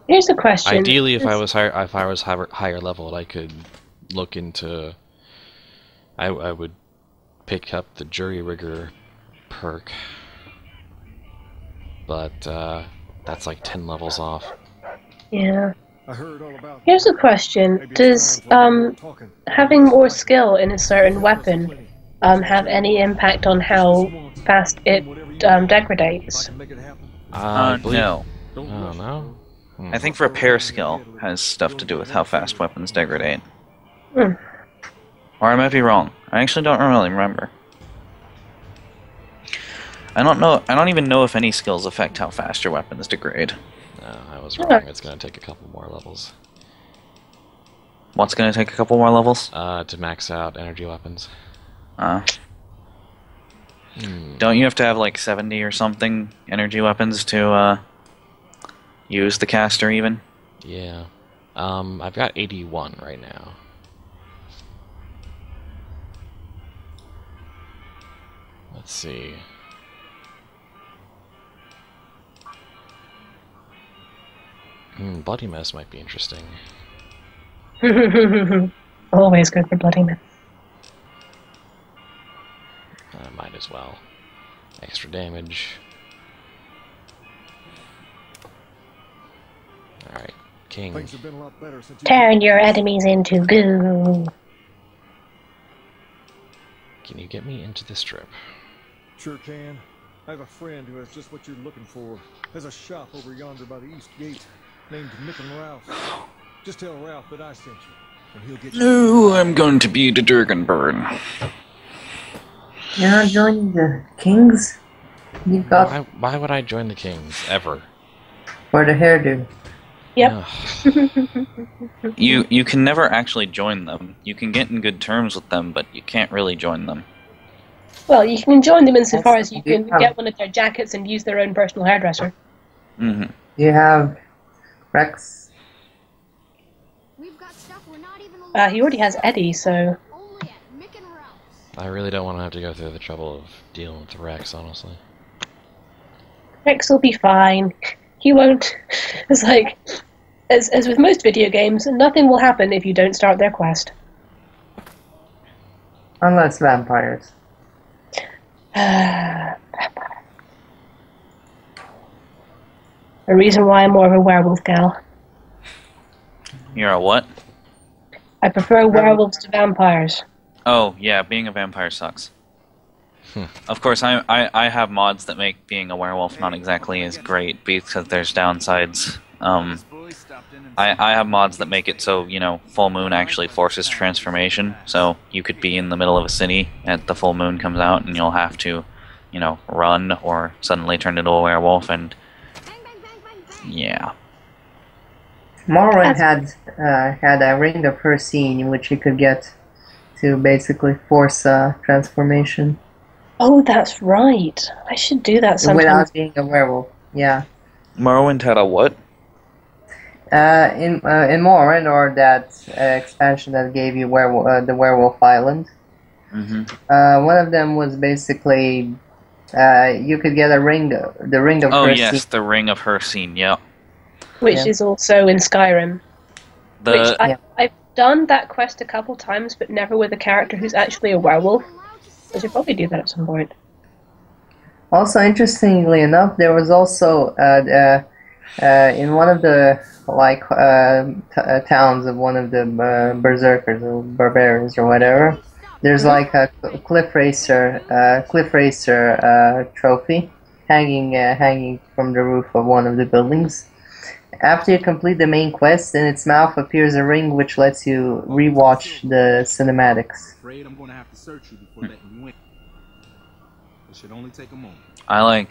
Here's the question. Ideally, if I was higher leveled, I could look into. I would pick up the Jury Rigger perk, but that's like 10 levels off. Yeah. Here's a question. Does having more skill in a certain weapon have any impact on how fast it degrades? No. Oh, no? I think repair skill has stuff to do with how fast weapons degrade. Or I might be wrong. I actually don't really remember. I don't even know if any skills affect how fast your weapons degrade. No, I was wrong. It's going to take a couple more levels. What's going to take a couple more levels? To max out energy weapons. Don't you have to have like 70 or something energy weapons to use the caster even? Yeah. I've got 81 right now. Let's see. Bloody Mess might be interesting. Always good for Bloody Mess. Might as well. Extra damage. Alright, King. Turn your enemies into goo. Can you get me into the strip? Sure can. I have a friend who has just what you're looking for. Has a shop over yonder by the East Gate, named Mick and Ralph. Just tell Ralph that I sent you, and he'll get you. No, I'm going to be the Durganburn. You're not joining the Kings? You've got... Why would I join the Kings, ever? For the hairdo. Yep. You can never actually join them. You can get in good terms with them, but you can't really join them. Well, you can join them insofar as you can get one of their jackets and use their own personal hairdresser. Mm-hmm. You have Rex. He already has Eddie, so... I really don't want to have to go through the trouble of dealing with Rex, honestly. Rex will be fine. He won't... It's like... As with most video games, nothing will happen if you don't start their quest. Unless vampires. A reason why I'm more of a werewolf gal. You're a what? I prefer werewolves to vampires. Oh, yeah, being a vampire sucks. Of course, I have mods that make being a werewolf not exactly as great because there's downsides. I have mods that make it so, you know, full moon actually forces transformation. So you could be in the middle of a city and the full moon comes out and you'll have to, you know, run or suddenly turn into a werewolf and... yeah. Morrowind had a ring of her scene in which you could get to basically force a transformation. Oh, that's right. I should do that sometime. Without being a werewolf, yeah. Morrowind had a what? In Morrowind, or that expansion that gave you the Werewolf Island. Mm-hmm. One of them was basically you could get a ring, the ring of her. Oh yes, the ring of her scene. Yeah. Which is also in Skyrim. I've done that quest a couple times, but never with a character who's actually a werewolf. I should probably do that at some point. Also, interestingly enough, there was also in one of the towns of one of the berserkers or barbarians or whatever. There's like a cliff racer trophy hanging from the roof of one of the buildings. After you complete the main quest, in its mouth appears a ring which lets you rewatch the cinematics. I'm going to have to search you before letting you in. It should only take a moment. I like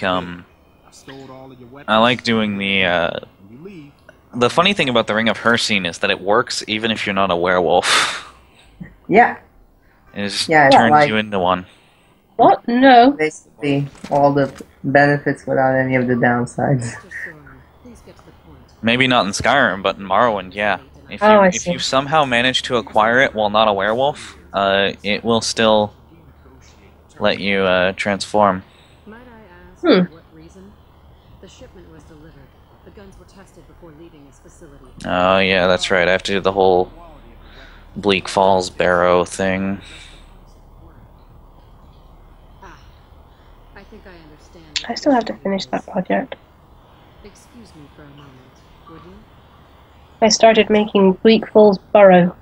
doing the funny thing about the Ring of Her scene is that it works even if you're not a werewolf. Yeah. It just turns you into one. What? No. Basically, all the benefits without any of the downsides. Maybe not in Skyrim, but in Morrowind, yeah. If you somehow manage to acquire it while not a werewolf, it will still let you transform. Might I ask for what reason? The shipment was delivered. The guns were tested before leaving its facility. Oh yeah, that's right. I have to do the whole Bleak Falls Barrow thing. I think I understand. I still have to finish that project. Excuse me for a moment, would you? I started making Bleak Falls Burrow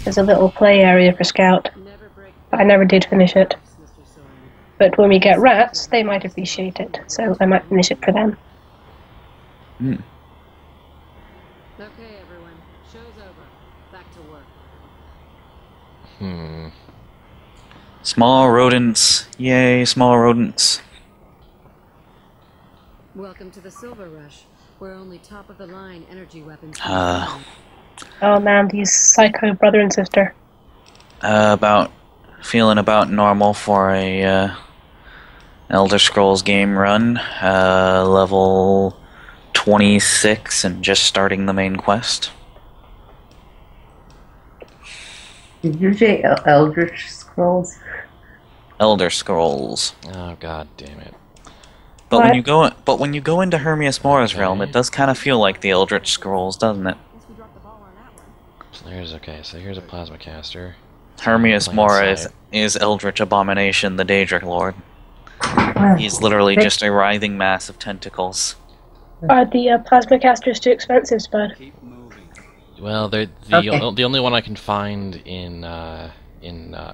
as a little play area for Scout. But I never did finish it. But when we get rats, they might appreciate it, so I might finish it for them. Okay, everyone. Show's over. Back to work. Small rodents. Yay, small rodents. Welcome to the Silver Rush, where only top-of-the-line energy weapons... Oh man, these psycho brother and sister. Feeling about normal for a Elder Scrolls game run. Level 26 and just starting the main quest. Did you say Eldritch Scrolls? Elder Scrolls. Oh god damn it. But when you go into Hermias Mora's realm, it does kind of feel like the Eldritch Scrolls, doesn't it? So here's a plasma caster. Hermias Mora is Eldritch Abomination, the Daedric Lord. He's literally just a writhing mass of tentacles. Are the plasma casters too expensive, Spud? Well, the only one I can find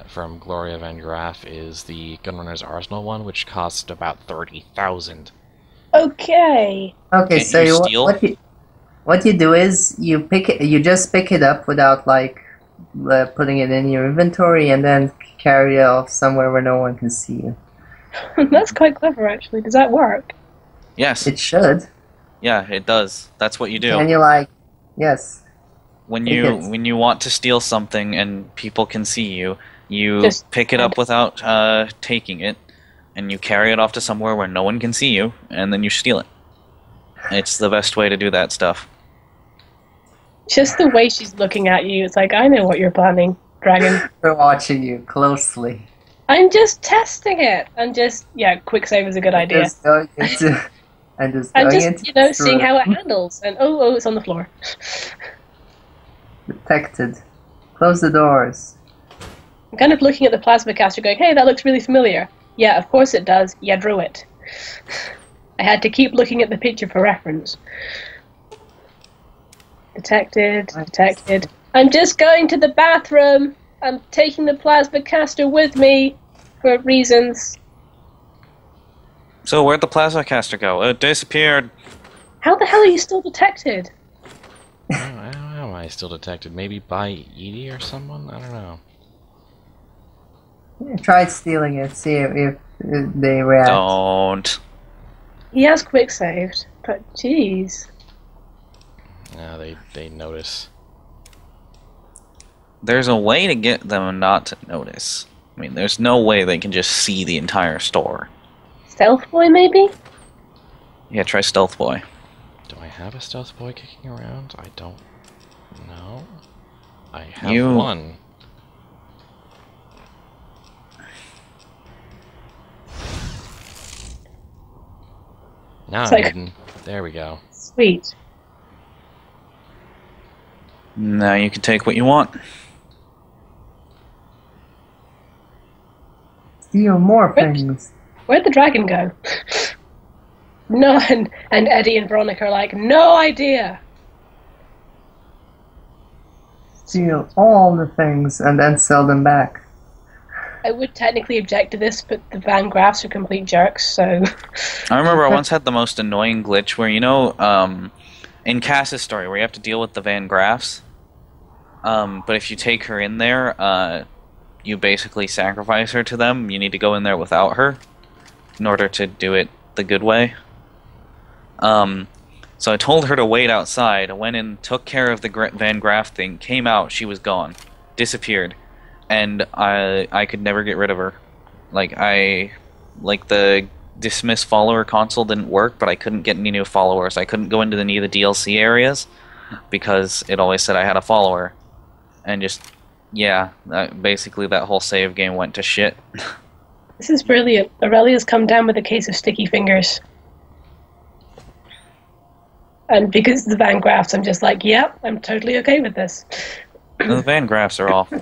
from Gloria Van Graff is the Gunrunner's Arsenal one, which cost about 30,000. Okay. Okay, so what you do is you just pick it up without like putting it in your inventory and then carry it off somewhere where no one can see you. That's quite clever, actually. Does that work? Yes. It should. Yeah, it does. That's what you do. And you're like, yes. When you want to steal something and people can see you, you just pick it up without taking it, and you carry it off to somewhere where no one can see you, and then you steal it. It's the best way to do that stuff. Just the way she's looking at you, it's like, I know what you're planning, Dragon. We're watching you closely. I'm just testing it. Quick save is a good idea. I'm just seeing how it handles. And oh, it's on the floor. Detected. Close the doors. I'm kind of looking at the plasma caster going, hey, that looks really familiar. Yeah, of course it does. You drew it. I had to keep looking at the picture for reference. Detected. I'm just going to the bathroom. I'm taking the plasma caster with me for reasons. So where'd the plasma caster go? It disappeared. How the hell are you still detected? How am I still detected? Maybe by Edie or someone? I don't know. Yeah, try stealing it. See if they react. Don't. He has quick saved, but jeez. Yeah, they notice. There's a way to get them not to notice. I mean, there's no way they can just see the entire store. Stealth boy, maybe? Yeah, try stealth boy. Do I have a stealth boy kicking around? I don't know. I have one. Now I'm hidden. There we go. Sweet. Now you can take what you want. Steal more things. Where'd the dragon go? No, and Eddie and Veronica are like, no idea. Steal all the things and then sell them back. I would technically object to this, but the Van Graffs are complete jerks, so... I remember I once had the most annoying glitch where, in Cass's story, where you have to deal with the Van Graffs, but if you take her in there, you basically sacrifice her to them. You need to go in there without her in order to do it the good way. So I told her to wait outside. I went in, took care of the Van Graff thing, came out, she was gone. Disappeared. And I could never get rid of her. The dismiss follower console didn't work, but I couldn't get any new followers. I couldn't go into any of the DLC areas because it always said I had a follower. And basically that whole save game went to shit. This is brilliant. Aurelia's come down with a case of sticky fingers. And because of the Van Graffs, I'm just like, yep, I'm totally okay with this. The Van Graffs are awful.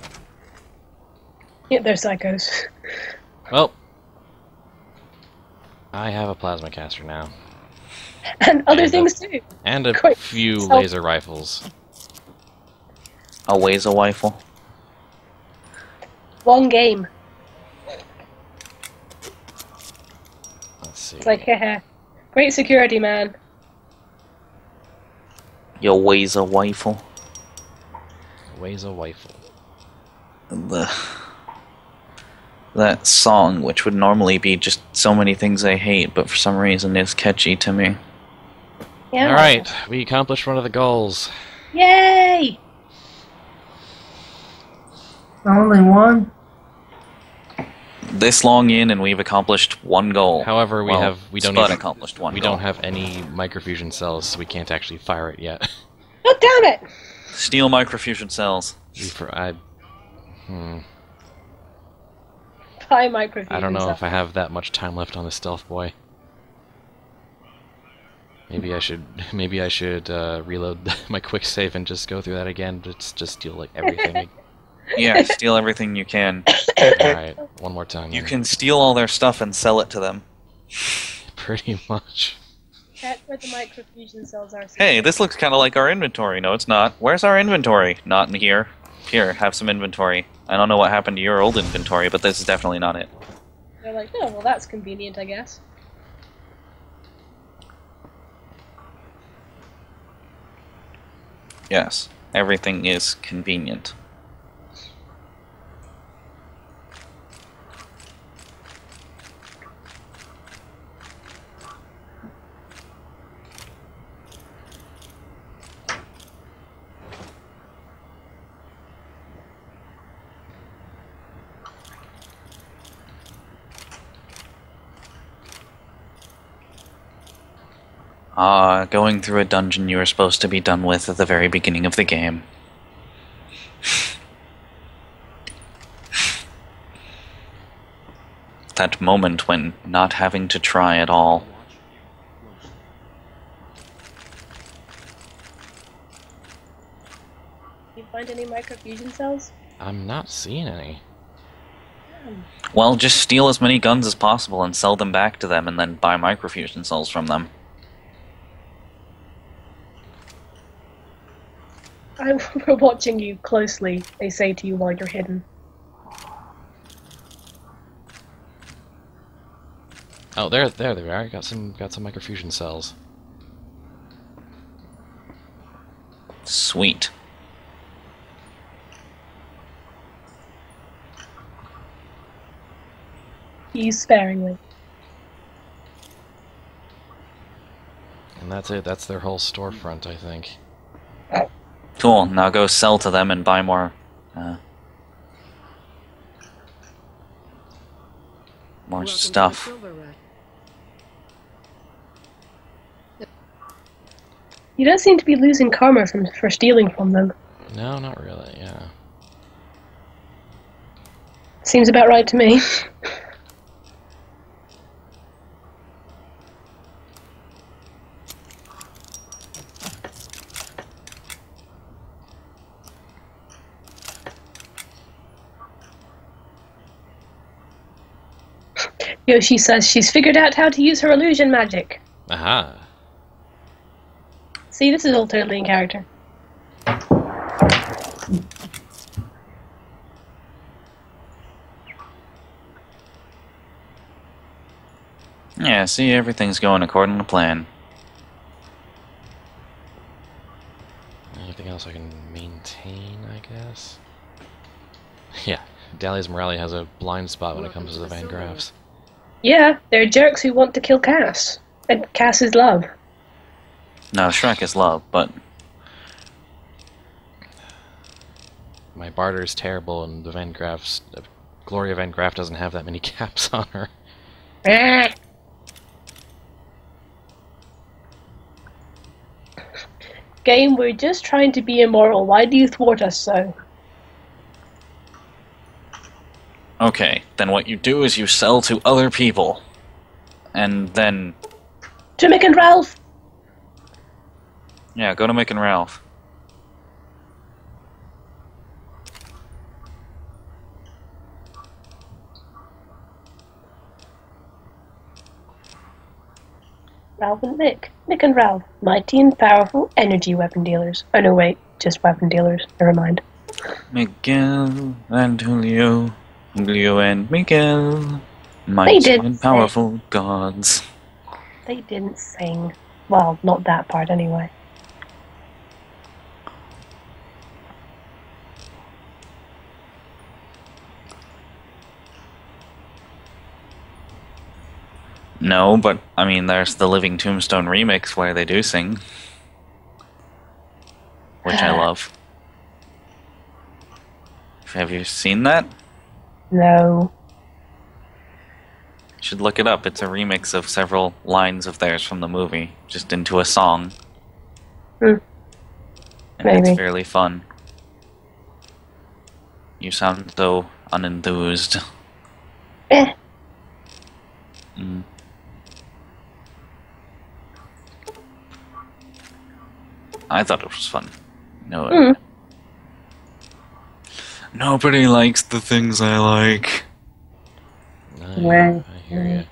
Yeah, they're psychos. Well, I have a plasma caster now. And other things too. And a few laser rifles. A laser rifle. One game. Let's see. It's like, haha. Great security, man. Your laser rifle. Laser rifle. That song, which would normally be just so many things I hate, but for some reason is catchy to me. Yeah. Alright, we accomplished one of the goals. Yay! Only one? This long in, and we've accomplished one goal. However, we don't have any microfusion cells, so we can't actually fire it yet. Oh, damn it! Steal microfusion cells. I don't know if I have that much time left on the stealth boy. Maybe I should reload my quick save and just go through that again. Just steal everything. Yeah, steal everything you can. Alright, one more time. You can steal all their stuff and sell it to them. Pretty much. Check where the microfusion cells are. Hey, this looks kind of like our inventory. No, it's not. Where's our inventory? Not in here. Here, have some inventory. I don't know what happened to your old inventory, but this is definitely not it. They're like, oh, well, that's convenient, I guess. Yes, everything is convenient. Going through a dungeon you were supposed to be done with at the very beginning of the game. That moment when not having to try at all. You find any microfusion cells? I'm not seeing any. Well, just steal as many guns as possible and sell them back to them and then buy microfusion cells from them. We're watching you closely, they say to you while you're hidden. Oh, there they are. Got some microfusion cells. Sweet. Use sparingly. And that's it. That's their whole storefront, I think. Cool. Now go sell to them and buy more. More stuff. You don't seem to be losing karma for stealing from them. No, not really. Yeah. Seems about right to me. Yoshi says she's figured out how to use her illusion magic. Aha. See, this is all totally in character. Yeah, see, everything's going according to plan. Anything else I can maintain, I guess? Yeah, Dahlia's Morale has a blind spot when it comes to the Van Graffs. Yeah, they're jerks who want to kill Cass. And Cass is love. No, Shrek is love, but... My barter is terrible, and the Van Graffs... Gloria Van Graff doesn't have that many caps on her. Game, we're just trying to be immoral. Why do you thwart us so? Okay, then what you do is you sell to other people. And then... To Mick and Ralph! Yeah, go to Mick and Ralph. Ralph and Mick. Mick and Ralph. Mighty and powerful energy weapon dealers. Oh no, wait. Just weapon dealers. Never mind. Miguel and Julio. Julio and Miguel. Mighty and powerful gods. They didn't sing. Well, not that part anyway. No, but, I mean, there's the Living Tombstone remix where they do sing. Which I love. Have you seen that? No. You should look it up. It's a remix of several lines of theirs from the movie, just into a song. And it's fairly fun. You sound so unenthused. I thought it was fun. No, nobody likes the things I like. I hear you.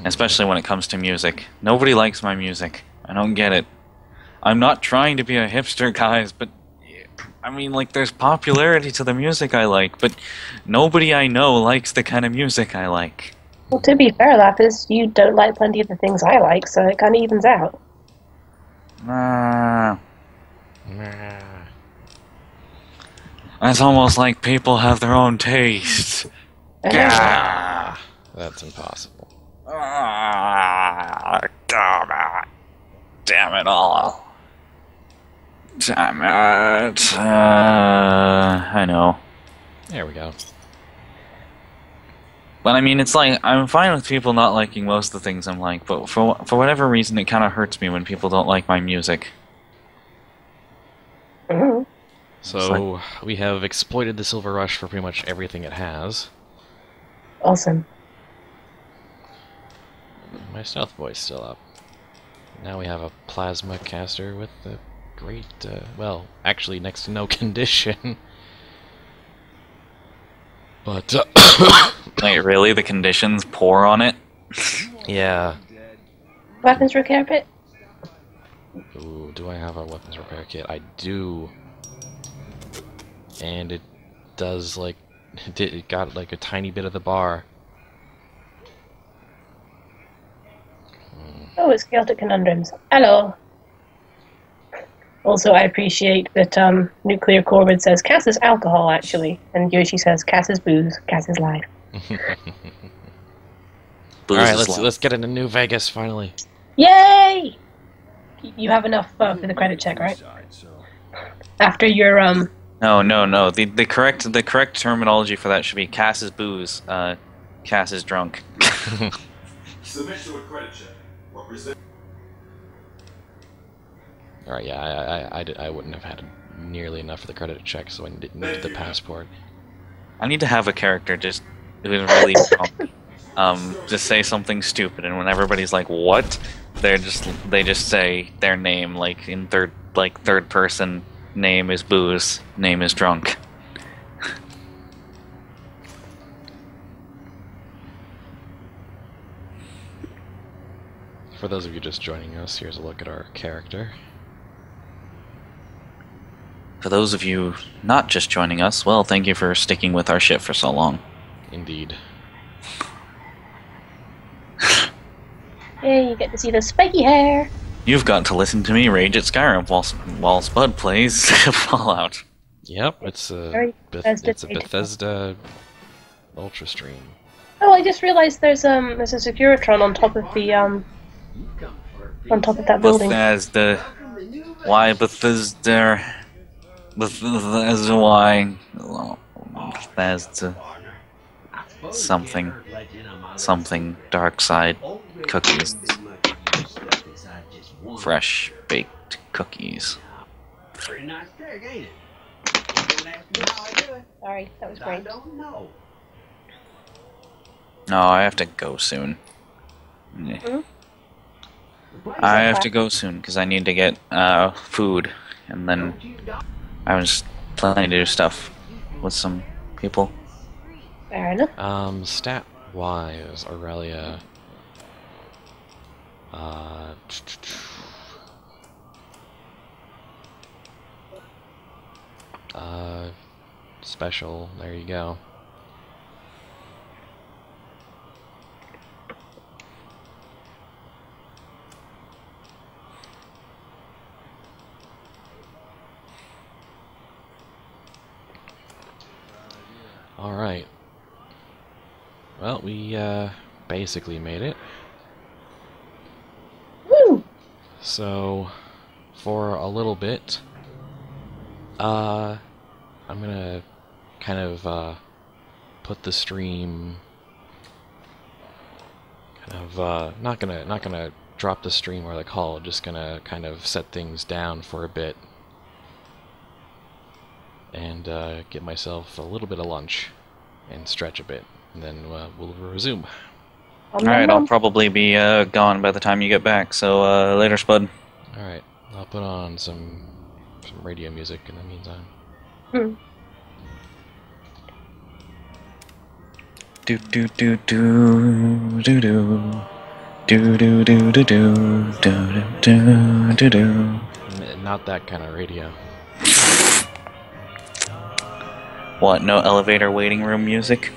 Especially when it comes to music. Nobody likes my music. I don't get it. I'm not trying to be a hipster, guys, but... I mean, like, there's popularity to the music I like, but nobody I know likes the kind of music I like. Well, to be fair, Lapis, you don't like plenty of the things I like, so it kind of evens out. It's almost like people have their own taste. That's impossible. Damn it all. Damn it. I know. There we go. But I mean, it's like, I'm fine with people not liking most of the things I'm like, but for whatever reason, it kind of hurts me when people don't like my music. So, we have exploited the Silver Rush for pretty much everything it has. Awesome. My stealth boy's still up. Now we have a plasma caster with a great, well, actually next to no condition. But, Wait, really? The conditions pour on it? Yeah. Weapons repair kit? Ooh, do I have a weapons repair kit? I do. And it does, like, it got, like, a tiny bit of the bar. Oh, it's Chaotic Conundrums. Hello. Also, I appreciate that Nuclear Corbin says Cass is alcohol, actually. And Yoshi says Cass is booze, Cass is life. Alright, let's get into New Vegas, finally. Yay! You have enough for the credit check, right? After your, No. The correct terminology for that should be Cass is booze, Cass is drunk. Submission to a credit check. Represent. Alright, yeah, I wouldn't have had nearly enough for the credit check, so I needed the passport. I need to have a character just really just say something stupid, and when everybody's like, "What?" they just say their name, like in third person. Name is booze. Name is drunk. For those of you just joining us, here's a look at our character. For those of you not just joining us, well, thank you for sticking with our shit for so long. Indeed. Yay, you get to see the spiky hair. You've got to listen to me rage at Skyrim while Spud plays Fallout. Yep, it's a Bethesda Ultra stream. Oh, I just realized there's a Securitron on top of the that building. Bethesda. Why Bethesda? Bethesda, why? Bethesda. Something dark side cookies. Fresh baked cookies. Sorry, that was great. No, I have to go soon. I have to go soon because I need to get food, and then I was planning to do stuff with some people. Fair enough. Stat-wise, Aurelia. Special. There you go. Alright. Well, we basically made it. Woo! So, for a little bit, I'm gonna kind of put the stream kind of not gonna drop the stream or the call, just gonna kind of set things down for a bit and get myself a little bit of lunch and stretch a bit, and then we'll resume. Alright, I'll probably be gone by the time you get back, so later, Spud. Alright, I'll put on some radio music in the meantime. Do do do do do do do do do do do do do do do. Not that kind of radio. What? No elevator waiting room music?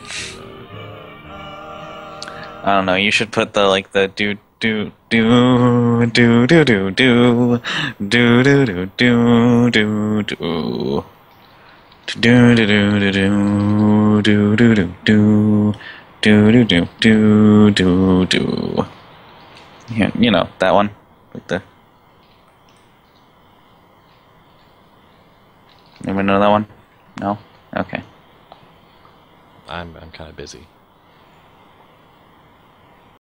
I don't know. You should put the do do do do do do do do do do do do do do. Do do do do do do do do do do do do do do. Yeah, you know that one, like the. Anyone know that one? No. Okay. I'm kind of busy.